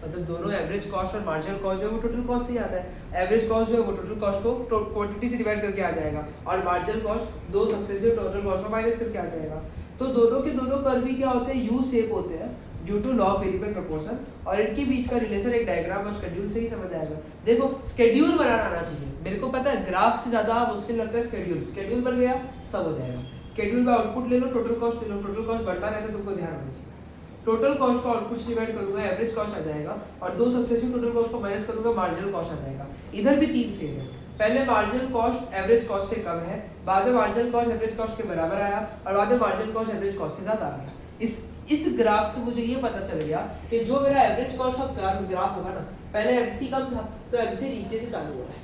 मतलब दोनों एवरेज कॉस्ट और मार्जिनल कॉस्ट जो है वो टोटल कॉस्ट से ही आता है। एवरेज कॉस्ट जो है वो टोटल कॉस्ट को क्वांटिटी से डिवाइड करके आ जाएगा, और मार्जिनल कॉस्ट दो सक्सेसिव टोटल कॉस्ट को माइनस करके आ जाएगा। तो दोनों के दोनों कर्व भी क्या होते हैं, यू शेप होते हैं due to law of variable proportion. और इनके बीच का रिलेशन एक डायग्राम और शेड्यूल से ही समझ आएगा। देखो स्केड्यूल बनाना आना चाहिए, मेरे को पता है ग्राफ से ज्यादा मुश्किल लगता है स्केड्यूल। स्केड्यूल बन गया सब हो जाएगा। स्केड्यूल में आउटपुट ले लो, टोटल कॉस्ट ले लो, टोटल कॉस्ट बढ़ता रहता है, तुमको ध्यान रखना चाहिए। टोटल कॉस्ट को आउटपुट से डिवाइड करूंगा, एवरेज कॉस्ट आ जाएगा, और दो सक्सेसिव टोटल कॉस्ट को माइनस करूंगा, मार्जिनल कॉस्ट आ जाएगा। इधर भी 3 फेज है, पहले मार्जिनल कॉस्ट एवरेज कॉस्ट से कम है, बाद में मार्जिनल कॉस्ट एवरेज कॉस्ट के बराबर आया, और बाद में मार्जिनल कॉस्ट एवरेज कॉस्ट से ज्यादा आ गया। इस ग्राफ से मुझे ये पता चल गया कि जो मेरा एवरेज कॉस्ट का ग्राफ होगा ना, पहले एमसी कम था तो एमसी नीचे से चालू हो रहा है,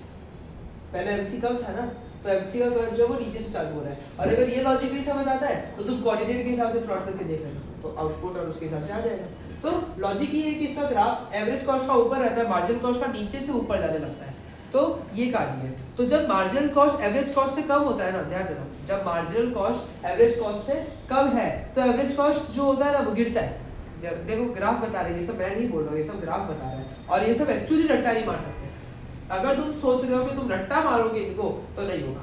पहले एमसी कम था ना, तो एमसी का कर्व जो है वो नीचे से चालू हो रहा है। और अगर ये लॉजिक भी समझ आता है तो तुम कोऑर्डिनेट के हिसाब से प्लॉट करके देख लेना, तो आउटपुट और उसके हिसाब से आ जाएगा। तो लॉजिक ये है कि इसका ग्राफ एवरेज कॉस्ट का ऊपर रहता है, मार्जिनल कॉस्ट का नीचे से ऊपर जाने लगता है। तो ये कहानी है। तो जब मार्जिनल कॉस्ट एवरेज कॉस्ट से कम होता है ना, ध्यान देना, जब मार्जिनल कॉस्ट एवरेज कॉस्ट से कम है तो एवरेज कॉस्ट जो होता है ना वो गिरता है। जब देखो ग्राफ बता रहे हैं, ये सब मैं नहीं बोल रहा हूँ, ये सब ग्राफ बता रहा है, और ये सब एक्चुअली रट्टा नहीं मार सकते। अगर तुम सोच रहे हो कि तुम रट्टा मारोगे इनको तो नहीं होगा,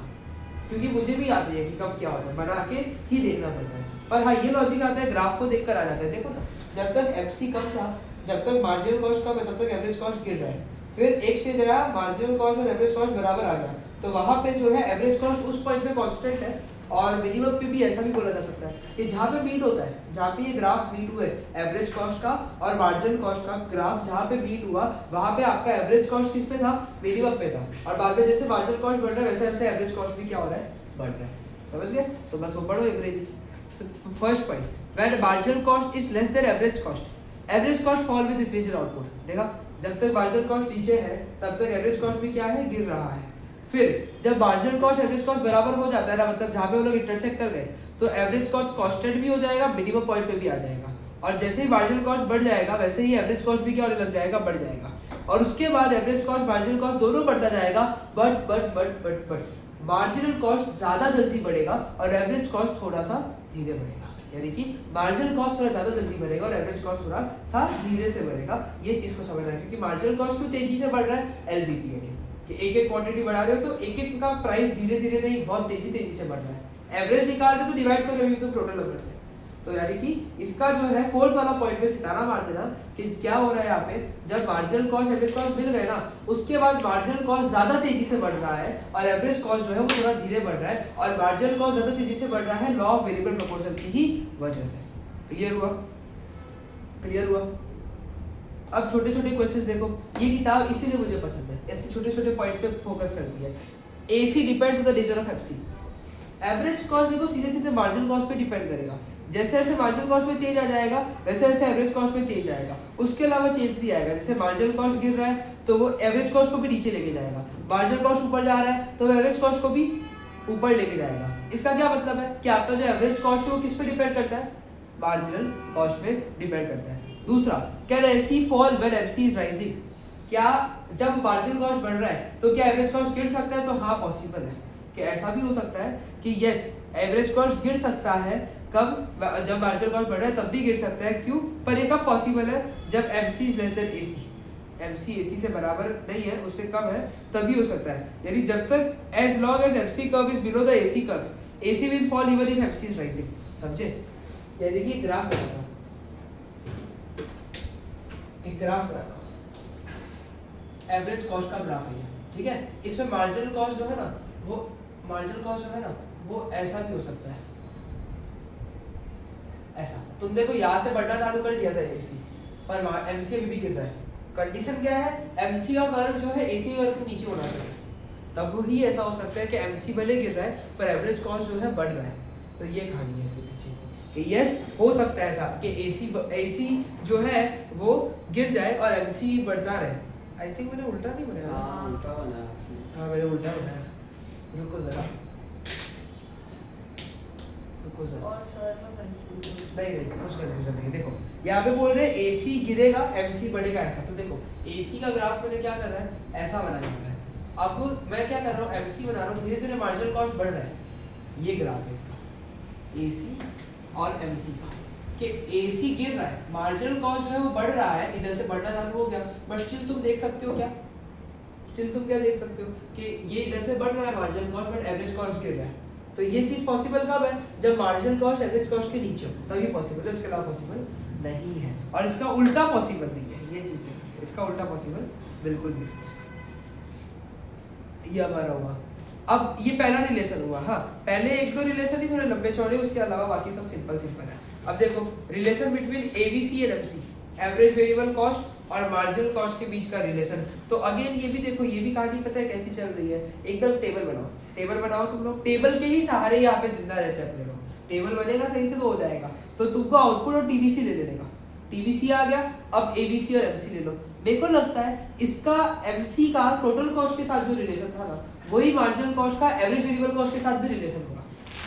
क्योंकि मुझे भी याद है कि कब क्या होता है, बना के ही देखना पड़ता है। पर हाँ ये लॉजिक आता है, ग्राफ को देखकर आ जाता है। देखो ना, जब तक एफसी कम था, जब तक मार्जिनल कॉस्ट कम है, तब तक एवरेज कॉस्ट गिर रहा है। फिर एक स्टेज आया, मार्जिनल कॉस्ट और एवरेज कॉस्ट बराबर आ गया, तो वहां पे जो है एवरेज कॉस्ट उस पॉइंट पे कांस्टेंट है। और मिनिमम पे भी ऐसा भी बोला जा सकता है कि जहाँ पे मीट होता है, जहाँ पे ये ग्राफ मीट हुए एवरेज कॉस्ट का और मार्जिनल कॉस्ट का ग्राफ जहाँ पे मीट हुआ, वहाँ पे आपका एवरेज कॉस्ट किस पे था, मिनिमम पे था। और बाद में जैसे मार्जिनल कॉस्ट बढ़ रहा है वैसे वैसे एवरेज कॉस्ट भी क्या हो रहा है, बढ़ रहा है। समझ गए? तो बस वो पढ़ो average. First point, when marginal cost is less than average cost, average cost fall with increase in output. देखा, जब तक मार्जिनल कॉस्ट नीचे है तब तक एवरेज कॉस्ट भी क्या है, गिर रहा है। फिर जब मार्जिनल कॉस्ट एवरेज कॉस्ट बराबर हो जाता है ना, मतलब जहाँ पे वो लोग इंटरसेक्ट कर गए, तो एवरेज कॉस्ट कांस्टेंट भी हो जाएगा, मिनिमम पॉइंट पे भी आ जाएगा। और जैसे ही मार्जिनल कॉस्ट बढ़ जाएगा वैसे ही एवरेज कॉस्ट भी क्या होने लग जाएगा, बढ़ जाएगा। और उसके बाद एवरेज कॉस्ट मार्जिनल कॉस्ट दोनों बढ़ता जाएगा, बट मार्जिनल कॉस्ट ज्यादा जल्दी बढ़ेगा और एवरेज कॉस्ट थोड़ा सा धीरे बढ़ेगा। यानी कि मार्जिनल कॉस्ट थोड़ा ज्यादा जल्दी बढ़ेगा और एवरेज कॉस्ट थोड़ा सा धीरे से बढ़ेगा। ये चीज को समझना है, क्योंकि मार्जिनल कॉस्ट क्यों तेजी से बढ़ रहा है, एलवीपी है कि एक एक क्वांटिटी बढ़ा रहे हो तो एक एक का प्राइस धीरे धीरे नहीं, बहुत तेजी से बढ़ रहा है। एवरेज निकाल रहे तो डिवाइड करो अभी तुम टोटल नंबर से। तो यानी कि इसका जो है फोर्थ वाला पॉइंट पे सितारा मार देना कि क्या हो रहा है यहाँ पे, जब मार्जिनल कॉस्ट एवरेज कॉस्ट मिल गए ना, उसके बाद मार्जिनल कॉस्ट ज्यादा तेजी से बढ़ रहा है और एवरेज कॉस्ट जो है वो थोड़ा धीरे बढ़ रहा है। और मार्जिनल कॉस्ट ज्यादा तेजी से बढ़ रहा है लॉ ऑफ वेरिएबल प्रोपोर्शन की ही वजह से। क्लियर हुआ? क्लियर हुआ? अब छोटे छोटे क्वेश्चंस देखो, ये किताब इसीलिए मुझे पसंद है, ऐसे छोटे छोटे पॉइंट्स पे फोकस करती है। AC depends on the nature of FC. Average cost देखो सीधे सीधे मार्जिनल कॉस्ट पे डिपेंड करेगा, जैसे जैसे मार्जिनल कॉस्ट में चेंज आ जाएगा वैसे वैसे एवरेज कॉस्ट में चेंज आएगा। उसके अलावा चेंज नहीं आएगा, जैसे मार्जिनल कॉस्ट गिर रहा है तो वो एवरेज कॉस्ट को भी नीचे लेके जाएगा, मार्जिनल कॉस्ट ऊपर जा रहा है तो वो एवरेज कॉस्ट को भी ऊपर लेके जाएगा। इसका क्या मतलब है कि आपका जो एवरेज कॉस्ट है वो किस पे डिपेंड करता है, मार्जिनल कॉस्ट पे डिपेंड करता है। दूसरा, can AC fall when MC is rising. क्या जब मार्जिनल कॉस्ट बढ़ रहा है तो क्या एवरेज कॉस्ट गिर सकता है, तो हाँ पॉसिबल है कि ऐसा भी हो सकता है कि यस एवरेज कॉस्ट गिर सकता है। कब? जब मार्जिनल कॉस्ट बढ़ रहा है तब भी गिर सकता है। क्यों? पर ये कब पॉसिबल है, जब MC is less than AC. MC AC से बराबर नहीं है, उससे कम है, तभी हो सकता है। यानी जब तक as long as MC curve is below the AC curve, AC will fall even if MC is rising. समझे? ये देखिए ग्राफ बनाता हूं, एक ग्राफ बनाता हूं, एवरेज कॉस्ट का ग्राफ है ये, ठीक है। इसमें मार्जिनल कॉस्ट जो है ना, वो मार्जिनल कॉस्ट जो है ना वो ऐसा भी हो सकता है, ऐसा। तुम देखो यहाँ से बढ़ना चालू कर दिया था एसी, पर एमसी अभी भी गिर रहा है। कंडीशन क्या है, एमसी का कर्व जो है एसी कर्व के नीचे होना चाहिए, तब ही ऐसा हो सकता है कि एमसी भले गिर रहा है पर एवरेज कॉस्ट जो है बढ़ रहा है। तो ये कहानी है इसके पीछे कि यस हो सकता है ऐसा कि एसी जो है वो गिर जाए और एमसी बढ़ता रहे। आई थिंक मैंने उल्टा नहीं बनाया। हाँ उल्टा बनाया। हाँ मैंने उल्टा बनाया, रुको जरा। और सर में कंफ्यूजन नहीं कुछ कंफ्यूजन नहीं। देखो यहाँ पे बोल रहे हैं एसी गिरेगा एमसी बढ़ेगा, ऐसा। तो देखो एसी का ग्राफ मैंने क्या कर रहा है, ऐसा बनाया हुआ है। आपको मैं क्या कर रहा हूँ, एमसी बना रहा हूँ, धीरे धीरे मार्जिनल कॉस्ट बढ़ रहा है। ये ग्राफ है इसका, एसी और एमसी का, कि एसी गिर रहा है, मार्जिनल कॉस्ट जो है वो बढ़ रहा है, इधर से बढ़ना चालू हो गया, बट स्टिल तुम देख सकते हो क्या, स्टिल तुम क्या देख सकते हो कि ये इधर से बढ़ रहा है marginal cost, but average cost गिर रहा है। तो ये चीज पॉसिबल कब है, जब मार्जिनल कॉस्ट एवरेज कॉस्ट के नीचे हो, तभी पॉसिबल है, उसके अलावा पॉसिबल नहीं है। और इसका उल्टा पॉसिबल नहीं है, ये चीज है, इसका उल्टा पॉसिबल बिल्कुल भी नहीं है। ये हमारा हुआ। अब ये पहला रिलेशन हुआ। हाँ पहले एक दो रिलेशन ही थोड़े लंबे चौड़े, उसके अलावा बाकी सब सिंपल सिंपल है। अब देखो relation between ABC and MC, average variable cost और मार्जिनल कॉस्ट के बीच का रिलेशन। तो अगेन ये भी देखो, ये भी कहानी पता है कैसी चल रही है, एकदम टेबल बनाओ, टेबल बनाओ तुम लोग, टेबल के ही सहारे यहाँ पे जिंदा रहते हैं अपने लोग। टेबल बनेगा सही से तो हो जाएगा। तो तुमको आउटपुट और टीवीसी ले लेने का, टीवीसी आ गया, अब एबीसी और एमसी ले लो। मेरे को लगता है इसका एमसी का टोटल कॉस्ट के साथ जो रिलेशन था ना, वही मार्जिनल कॉस्ट का एवरेज वेरिएबल कॉस्ट के साथ भी रिलेशन होगा,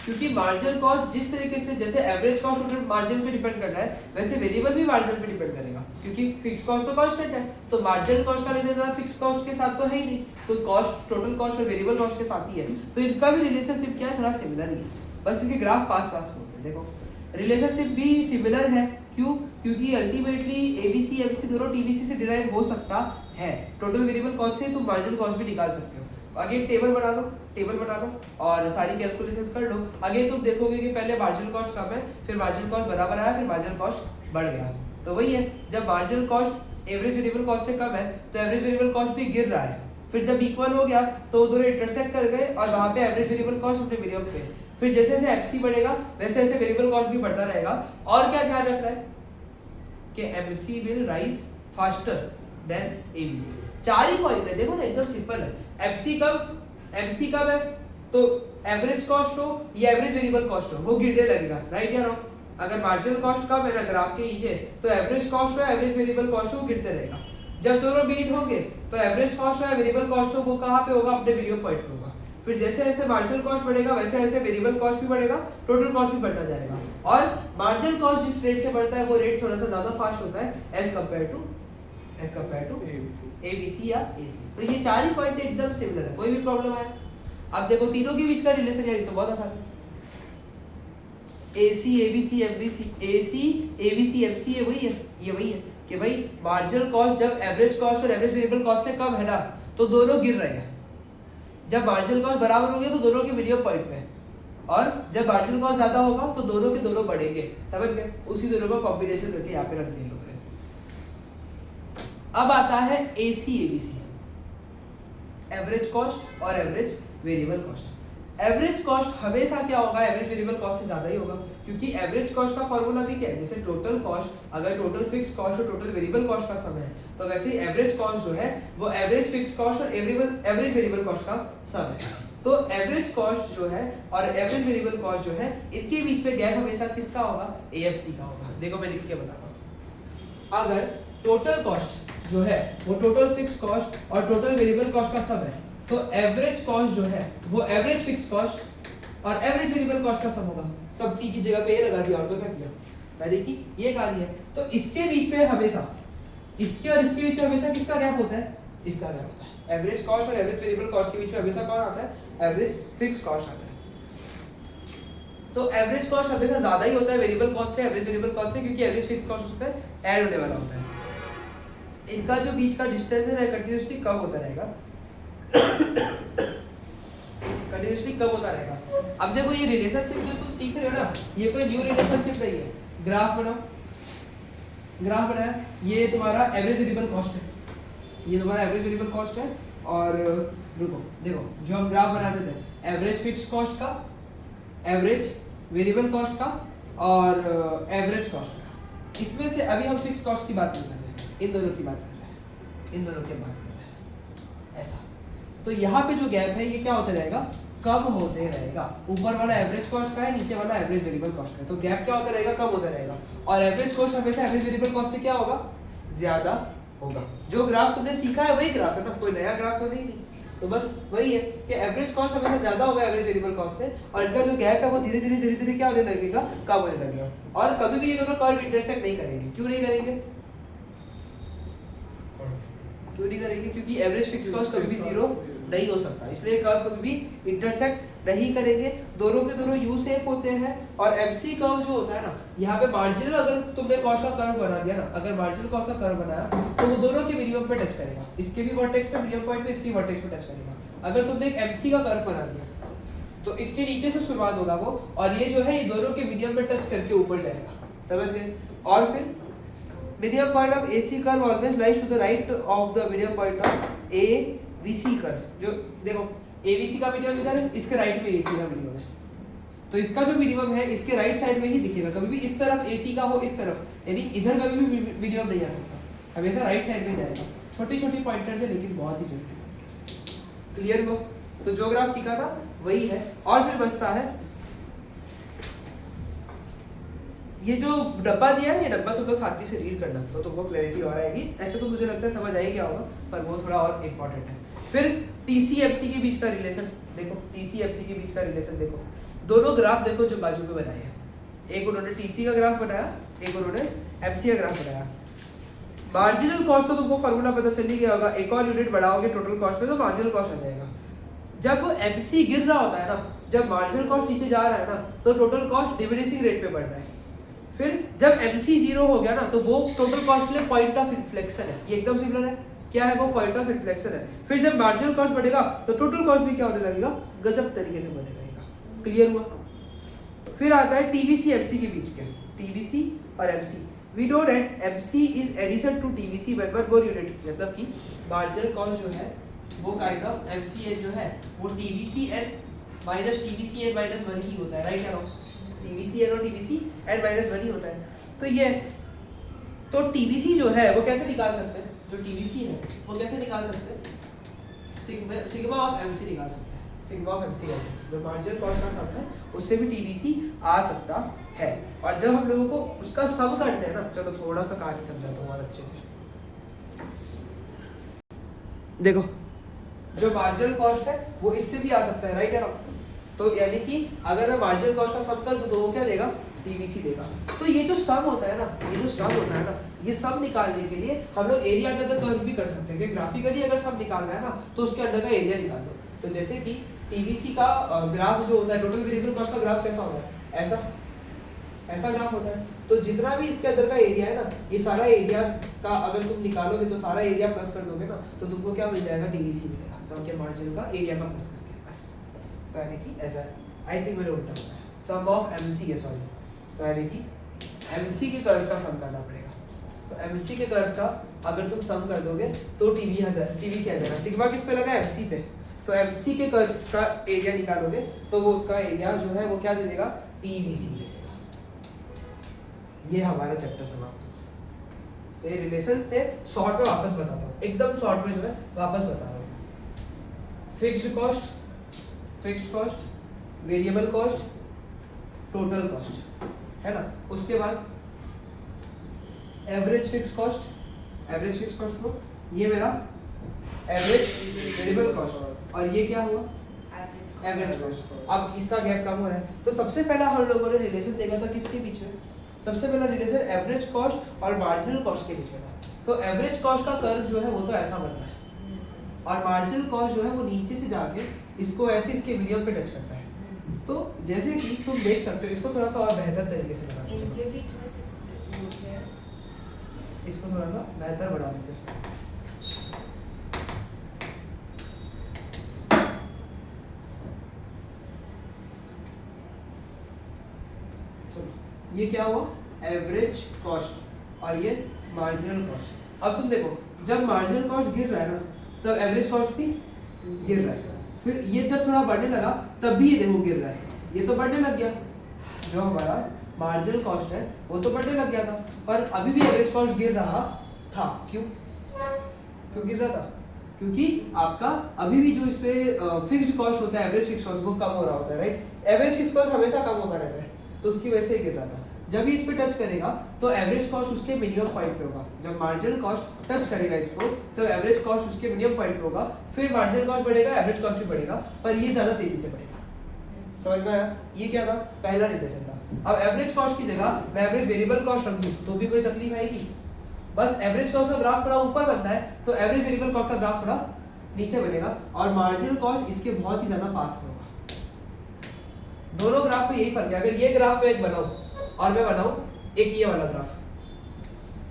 क्योंकि मार्जिनल कॉस्ट जिस तरीके से जैसे एवरेज कॉस्ट मार्जिन पे डिपेंड कर रहा है, वैसे वेरिएबल भी मार्जिन पे डिपेंड करेगा, क्योंकि फिक्स कॉस्ट तो कांस्टेंट है, तो मार्जिनल कॉस्ट का लेने देना फिक्स कॉस्ट के साथ तो है ही नहीं, तो कॉस्ट टोटल कॉस्ट और वेरिएबल कॉस्ट के साथ ही है, तो इनका भी रिलेशनशिप क्या है, थोड़ा सिमिलर ही है, बस इनके ग्राफ पास पास होते हैं। देखो रिलेशनशिप भी सिमिलर है, क्यों? क्योंकि अल्टीमेटली एबीसी एमसी दोनों टीबीसी से डिराइव हो सकता है, टोटल वेरिएबल कॉस्ट से तुम मार्जिनल कॉस्ट भी निकाल सकते हो। अगेन टेबल बना लो और सारी कैलकुलेशंस कर लो। अगेन तुम देखोगे कि पहले मार्जिनल कॉस्ट कम है, फिर मार्जिनल कॉस्ट बराबर आया, फिर मार्जिनल कॉस्ट बढ़ गया, तो वही है, जब marginal cost average variable cost से कम है तो एवरेज वेरिएबल कॉस्ट भी गिर रहा है, फिर जब इक्वल हो गया तो दोनों इंटरसेक्ट कर गए और वहां पे एवरेज वेरिएबल कॉस्ट अपने मिनिमम पे, फिर जैसे जैसे एफसी बढ़ेगा वैसे वैसे वेरिएबल कॉस्ट भी बढ़ता रहेगा। और क्या ध्यान रखना है कि MC will rise faster than ABC. 4 he point है, देखो ना एकदम सिंपल है। एमसी कब है तो एवरेज कॉस्ट हो या एवरेज वेरिएबल कॉस्ट हो वो गिरने लगेगा, राइट या रॉन्ग? अगर मार्जिनल कॉस्ट कम है ना ग्राफ के नीचे, तो एवरेज कॉस्ट हो या एवरेज वेरिएबल कॉस्ट हो वो गिरते रहेगा। जब दोनों बीट होंगे तो एवरेज कॉस्ट हो या वेरिएबल कॉस्ट हो वो कहाँ पे होगा, अपने मिनिमम पॉइंट पे होगा। फिर जैसे जैसे मार्जिनल कॉस्ट बढ़ेगा वैसे वैसे वेरिएबल कॉस्ट भी बढ़ेगा, टोटल कॉस्ट भी बढ़ता जाएगा, और मार्जिनल कॉस्ट जिस रेट से बढ़ता है वो रेट थोड़ा सा ज्यादा फास्ट होता है एज कंपेयर टू एबीसी या एसी। तो ये 4 ही पॉइंट एकदम सिमिलर है, कोई भी प्रॉब्लम है? अब देखो तीनों के बीच का रिलेशन यानी तो बहुत आसान है, AC ABC FBC, AC ABC FC, ये वही है कि भाई मार्जिनल कॉस्ट जब एवरेज कॉस्ट और एवरेज वेरिएबल कॉस्ट से कम है ना तो दोनों गिर रहे हैं, जब मार्जिनल कॉस्ट बराबर होंगे तो दोनों के मिनिमम पॉइंट पे, और जब मार्जिनल कॉस्ट ज्यादा होगा तो दोनों के दोनों बढ़ेंगे, समझ गए? उसी दोनों का कॉम्बिनेशन करके यहाँ पे रख दिए लोगों ने। अब आता है एसी एबीसी, एवरेज कॉस्ट और average variable cost. Average cost हमेशा क्या होगा, एवरेज वेरिएबल कॉस्ट से ज्यादा ही होगा, क्योंकि एवरेज कॉस्ट का फॉर्मूला भी क्या है, जैसे टोटल कॉस्ट अगर टोटल फिक्स कॉस्ट और टोटल वेरिएबल कॉस्ट का सम है, तो वैसे ही एवरेज कॉस्ट जो है वो एवरेज फिक्स कॉस्ट और एवरेज वेरिएबल कॉस्ट का सम है। तो एवरेज कॉस्ट जो है और एवरेज वेरिएबल कॉस्ट जो है, इनके बीच में गैप हमेशा किसका होगा, एएफसी का होगा। देखो मैं लिख के बताता हूँ, अगर टोटल कॉस्ट जो है वो टोटल फिक्स कॉस्ट और टोटल वेरिएबल कॉस्ट का सम है, तो एवरेज कॉस्ट जो है वो एवरेज फिक्स कॉस्ट और एवरेज वेरिएबल कॉस्ट का सम होगा। सब टी की जगह पे ये लगा दिया, और तो क्या किया, मैंने कि ये कहानी है। तो इसके बीच में हमेशा, इसके और इसके बीच में हमेशा किसका गैप होता है, इसका गैप होता है। एवरेज कॉस्ट और एवरेज वेरिएबल कॉस्ट के बीच में हमेशा कौन आता है, एवरेज फिक्स कॉस्ट आता है। तो एवरेज कॉस्ट हमेशा ज्यादा ही होता है वेरिएबल कॉस्ट से, एवरेज वेरिएबल कॉस्ट से, क्योंकि एवरेज फिक्स कॉस्ट उस पर ऐड होने वाला होता है। इनका जो बीच का डिस्टेंस है कंटिन्यूअसली कम होता रहेगा, कंटिन्यूअसली कम होता रहेगा। अब देखो ये रिलेशनशिप जो तुम सीख रहे हो ना, ये कोई न्यू रिलेशनशिप नहीं है। ग्राफ बनाओ, ग्राफ बनाया, ये तुम्हारा एवरेज वेरिएबल कॉस्ट है, ये तुम्हारा एवरेज वेरिएबल कॉस्ट है, और रुको देखो जो हम ग्राफ बनाते थे एवरेज फिक्स कॉस्ट का, एवरेज वेरिएबल कॉस्ट का और एवरेज कॉस्ट का, इसमें से अभी हम फिक्स कॉस्ट की बात नहीं कर रहे हैं, इन दोनों की बात कर रहे हैं, इन दोनों की बात कर रहे हैं, ऐसा। तो यहाँ पे जो गैप है ये क्या होता रहेगा, कम होते रहेगा। ऊपर वाला एवरेज कॉस्ट का है, नीचे वाला एवरेज वेरिएबल कॉस्ट का है, तो गैप क्या होता रहेगा, कम होता रहेगा। और एवरेज कॉस्ट हमेशा एवरेज वेरिएबल कॉस्ट से क्या होगा, ज्यादा होगा। जो ग्राफ तुमने सीखा है वही ग्राफ है ना, कोई नया ग्राफ तो है ही नहीं। तो बस वही है कि एवरेज कॉस्ट हमेशा ज्यादा होगा एवरेज वेरिएबल कॉस्ट से, और इनका जो गैप है वो धीरे धीरे क्या होने लगेगा, कम होने लगेगा। और कभी भी ये दोनों कर्व इंटरसेक्ट नहीं करेंगे। क्यों नहीं करेंगे, क्यों नहीं करेंगे? क्योंकि एवरेज फिक्स कॉस्ट कभी भी जीरो नहीं हो सकता, इसलिए कर्व कभी भी इंटरसेक्ट नहीं करेंगे। दोनों के दोनों यू शेप होते हैं, और एमसी कर्व जो होता है ना, यहाँ पे मार्जिनल अगर तुमने कॉस्ट का कर्व बना दिया ना, अगर मार्जिनल कॉस्ट का कर्व बनाया तो वो दोनों के मिनिमम पे टच करेगा, इसके भी वर्टेक्स पे मिनिमम पॉइंट पे, इसकी वर्टेक्स पे टच करेगा। अगर तुमने एक एमसी का कर्व बना दिया तो इसके नीचे से शुरुआत होगा वो, और ये जो है ये दोनों के मिनिमम पे टच करके ऊपर जाएगा, समझ गए? और फिर minimum point of AC curve always lies to the right of the minimum point of ABC curve। जो देखो ABC का मिनिमम इधर है, इसके राइट में AC का मिनिमम है, तो इसका जो मिनिमम है इसके राइट साइड में ही दिखेगा। कभी भी इस तरफ AC का हो, इस तरफ, यानी इधर कभी भी मिनिमम नहीं आ सकता, हमेशा राइट साइड में जाएगा। छोटी छोटी पॉइंटर्स है लेकिन बहुत ही जरूरी। क्लियर हो? तो जो ग्राफ सीखा था वही है। और फिर बचता है ये जो डब्बा दिया है, ये डब्बा तुम लोग साथी से रीड करना तो तुमको क्लैरिटी और आएगी। ऐसे तो मुझे लगता है समझ आई गया होगा, पर वो थोड़ा और इम्पोर्टेंट है। फिर TCFC के बीच का रिलेशन देखो, TCFC के बीच का रिलेशन देखो, दोनों ग्राफ देखो जो बाजू में बनाए हैं, एक उन्होंने TC का ग्राफ बनाया, एक उन्होंने MC का ग्राफ बनाया। मार्जिनल कॉस्ट तो तुमको फॉर्मूला पता चल ही गया होगा, एक और यूनिट बढ़ाओगे टोटल कॉस्ट में तो मार्जिनल कॉस्ट आ जाएगा। जब MC गिर रहा होता है ना, जब मार्जिनल कॉस्ट नीचे जा रहा है ना, तो टोटल कॉस्ट डिमिनिशिंग रेट पे बढ़ रहा है। फिर जब MC 0 हो गया ना, तो वो टोटल कॉस्ट के लिए पॉइंट ऑफ इन्फ्लेक्शन है। ये एकदम सिंपल है, क्या है वो? पॉइंट ऑफ इन्फ्लेक्शन है। फिर जब मार्जिनल कॉस्ट बढ़ेगा तो टोटल कॉस्ट भी क्या होने लगेगा? गजब तरीके से बढ़ने लगेगा। क्लियर हुआ? फिर आता है TVC MC के बीच के, TVC और MC। We know that MC is addition to TVC when one more unit, मतलब कि मार्जिनल कॉस्ट जो है वो काइंड ऑफ MCN जो है वो TVCN माइनस TVCN माइनस 1 ही होता है, राइट या रॉन्ग? TVCN और TVCN माइनस 1 ही होता है। तो ये तो TVC जो है वो कैसे निकाल सकते हैं? जो TVC है वो कैसे निकाल सकते हैं? सिग्मा ऑफ MC निकाल सकते हैं। सिग्मा ऑफ MC जो मार्जिनल कॉस्ट का सम है उससे भी TVC आ सकता है। और जब हम लोगों को उसका सम करते हैं ना, चलो थोड़ा सा कहानी समझाता हूँ और अच्छे से। देखो जो मार्जिनल कॉस्ट है वो इससे भी आ सकता है, राइट या रॉन्ग? तो यानी कि अगर मैं मार्जिनल कॉस्ट का सम कर दूं तो वो क्या देगा? TVC देगा। तो ये जो सम होता है ना, ये जो सम होता है ना, ये सम निकालने के लिए हम लोग एरिया अंडर द कर्व भी कर सकते हैं कि ग्राफिकली अगर सम निकालना है ना तो उसके अंडर का एरिया निकाल दो। तो जैसे कि TVC का ग्राफ जो होता है, टोटल वेरिएबल कॉस्ट का ग्राफ कैसा होता है? ऐसा ग्राफ होता है। तो जितना भी इसके अंदर का एरिया है ना, ये सारा एरिया का अगर तुम निकालोगे तो सारा एरिया प्लस कर दोगे ना, तो तुमको क्या मिल जाएगा? TVC मिलेगा, सम के मार्जिन का एरिया का प्लस करके, बस। तो यानी कि ऐसा है। आई थिंक मैंने उल्टा बोला है, सम ऑफ MC है, सॉरी। तो यानी कि MC के कर्व का सम करना पड़ेगा। तो MC के कर्व का अगर तुम सम कर दोगे तो TVC आ जाएगा। सिग्मा किस पे लगा है? MC पे। तो MC के कर्व का एरिया निकालोगे तो वो उसका एरिया जो है वो क्या दे देगा? TVC दे देगा। ये हमारा चैप्टर समाप्त हुआ। तो ये रिलेशंस थे, शॉर्ट में वापस बताता हूँ, एकदम शॉर्ट में जो है वापस बता रहा हूँ। Fixed cost, variable cost, total cost, है ना। उसके बाद एवरेज फिक्स कॉस्ट को, ये मेरा एवरेज वेरिएबल कॉस्ट, और ये क्या हुआ? Average cost. अब इसका गैप कम हो रहा है, तो सबसे पहला हम लोगों ने रिलेशन देखा था किसके बीच में? सबसे पहला रिलेशन एवरेज कॉस्ट और मार्जिनल कॉस्ट के बीच में था। तो एवरेज कॉस्ट का कर्व जो है वो तो ऐसा बन रहा है, और मार्जिनल कॉस्ट जो है वो नीचे से जाके इसको ऐसे इसके मीडियम पे टच करता है। तो जैसे कि तुम देख सकते हो, इसको थोड़ा सा और बेहतर तरीके से बना देते इनके बीच में 6 है, इसको थोड़ा सा बेहतर बना देते हैं। ये क्या हुआ? एवरेज कॉस्ट और ये मार्जिनल कॉस्ट। अब तुम देखो, जब मार्जिनल कॉस्ट गिर रहा है ना, तब एवरेज कॉस्ट भी गिर रहा है। फिर ये जब थोड़ा बढ़ने लगा तब भी ये देखो गिर रहा है, ये तो बढ़ने लग गया। जो हमारा मार्जिनल कॉस्ट है वो तो बढ़ने लग गया था, पर अभी भी एवरेज कॉस्ट गिर रहा था। क्यों गिर रहा था? क्योंकि आपका अभी भी जो इस पे फिक्स्ड कॉस्ट होता है, एवरेज फिक्स कॉस्ट, वो कम हो रहा होता है, राइट। एवरेज फिक्स कॉस्ट हमेशा कम होता रहता है, तो उसकी वजह से ही गिर रहा था। जब भी इस पे टच करेगा तो एवरेज कॉस्ट उसके मिनिमम पॉइंट पे होगा। जब मार्जिनल कॉस्ट टच करेगा इसको तो एवरेज कॉस्ट उसके मिनिमम पॉइंट पे होगा। फिर मार्जिनल कॉस्ट बढ़ेगा, एवरेज कॉस्ट भी बढ़ेगा, पर ये ज्यादा तेजी से बढ़ेगा। समझ में आया? ये क्या था? पहला रिलेशन था। अब एवरेज कॉस्ट की जगह मैं एवरेज वेरिएबल कॉस्ट रख दूं तो भी कोई तकलीफ आएगी? बस एवरेज कॉस्ट का ग्राफ थोड़ा ऊपर बनता है तो एवरेज वेरिएबल कॉस्ट का ग्राफ थोड़ा नीचे बनेगा, और मार्जिनल कॉस्ट इसके बहुत ही ज्यादा पास में होगा। दोनों ग्राफ में यही फर्क है। अगर ये ग्राफ में एक बनाऊं और मैं बनाऊं एक ये वाला ग्राफ,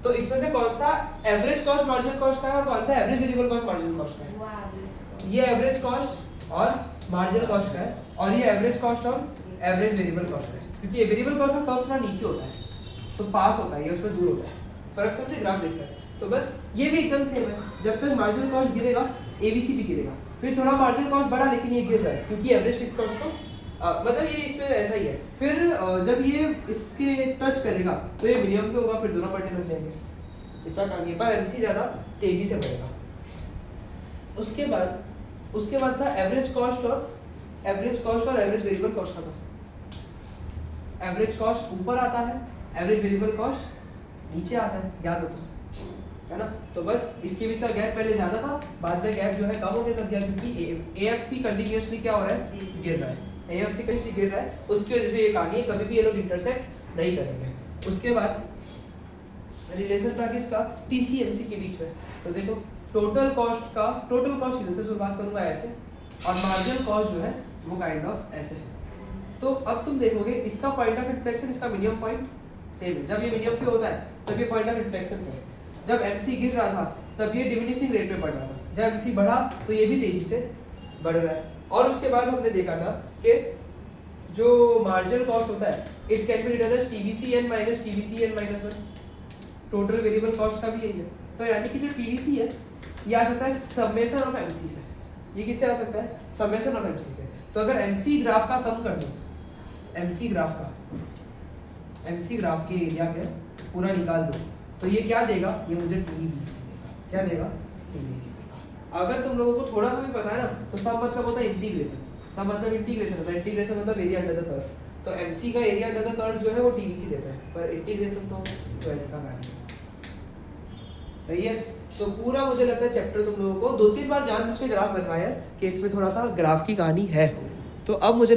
तो इसमें से कौन सा एवरेज कॉस्ट मार्जिनल कॉस्ट का है और कौन सा average variable cost marginal cost का है? ये एवरेज कॉस्ट और मार्जिनल कॉस्ट का है, और ये एवरेज कॉस्ट और एवरेज वेरिएबल कॉस्ट का है। क्योंकि वेरिएबल कॉस्ट का कर्व थोड़ा नीचे होता है तो पास होता है, ये उसमें दूर होता है। फर्क समझे ग्राफ देखकर? तो बस ये भी एकदम सेम है। जब तक मार्जिनल कॉस्ट गिरेगा ABC भी गिरेगा। फिर थोड़ा मार्जिनल कॉस्ट बढ़ा लेकिन ये गिर रहा है क्योंकि एवरेज फिक्स कॉस्ट तो मतलब ये इसमें ऐसा ही है। फिर जब ये इसके टच करेगा तो ये मिनिमम पे होगा, फिर दोनों बढ़ने लग जाएंगे। इतना कहानी है, पर MC ज्यादा तेजी से बढ़ेगा। उसके बाद था एवरेज कॉस्ट और एवरेज वेरिएबल कॉस्ट का था। एवरेज कॉस्ट ऊपर आता है, एवरेज वेरिएबल कॉस्ट नीचे आता है, याद हो तो, है ना। तो बस इसके बीच का गैप पहले ज़्यादा था, बाद में गैप जो है कम होने लग गया क्योंकि AFC कंटिन्यूसली क्या हो रहा है, गिर रहा है। AFC कंटिन्यूसली गिर रहा है, उसकी वजह से ये कहानी है, कभी भी ये लोग इंटरसेक्ट नहीं करेंगे। उसके बाद रिलेशन था किसका, TCMC के बीच में। तो देखो टोटल कॉस्ट इधर से बात करूंगा ऐसे, और मार्जिनल कॉस्ट जो है वो काइंड ऑफ ऐसे। तो अब तुम देखोगे इसका पॉइंट ऑफ इन्फ्लेक्शन, इसका मिनिमम पॉइंट सेम है। जब ये मिनिमम पे होता है तब ये पॉइंट ऑफ इन्फ्लेक्शन पे है। जब MC गिर रहा था तब ये डिमिनिशिंग रेट पे बढ़ रहा था, जब MC बढ़ा तो ये भी तेजी से बढ़ रहा है। और उसके बाद हमने देखा था कि जो मार्जिनल कॉस्ट होता है it can be written as TVCN minus TVCN minus 1। Total variable cost का भी यही है। तो यानी कि जो TVC है ये आ सकता है समेशन ऑफ MC से। ये किससे आ सकता है, समेशन ऑफ MC से। तो अगर MC ग्राफ का सम कर दो, MC ग्राफ के एरिया के पूरा निकाल दो, तो ये क्या देगा, ये मुझे TVC देगा। क्या देगा, TVC देगा। अगर तुम लोगों को थोड़ा सा भी पता है ना, तो सम मतलब होता है इंटीग्रेशन। सम मतलब इंटीग्रेशन होता है, इंटीग्रेशन मतलब एरिया अंडर द कर्व। तो MC का एरिया अंडर द कर्व जो है वो TVC देता है, पर इंटीग्रेशन तो 12th का कार्य है। सही है। तो पूरा मुझे लगता है चैप्टर तुम लोगों को 2-3 बार जानबूझ के ग्राफ बनवाया है कि इसमें थोड़ा सा ग्राफ की कहानी है। तो अब मुझे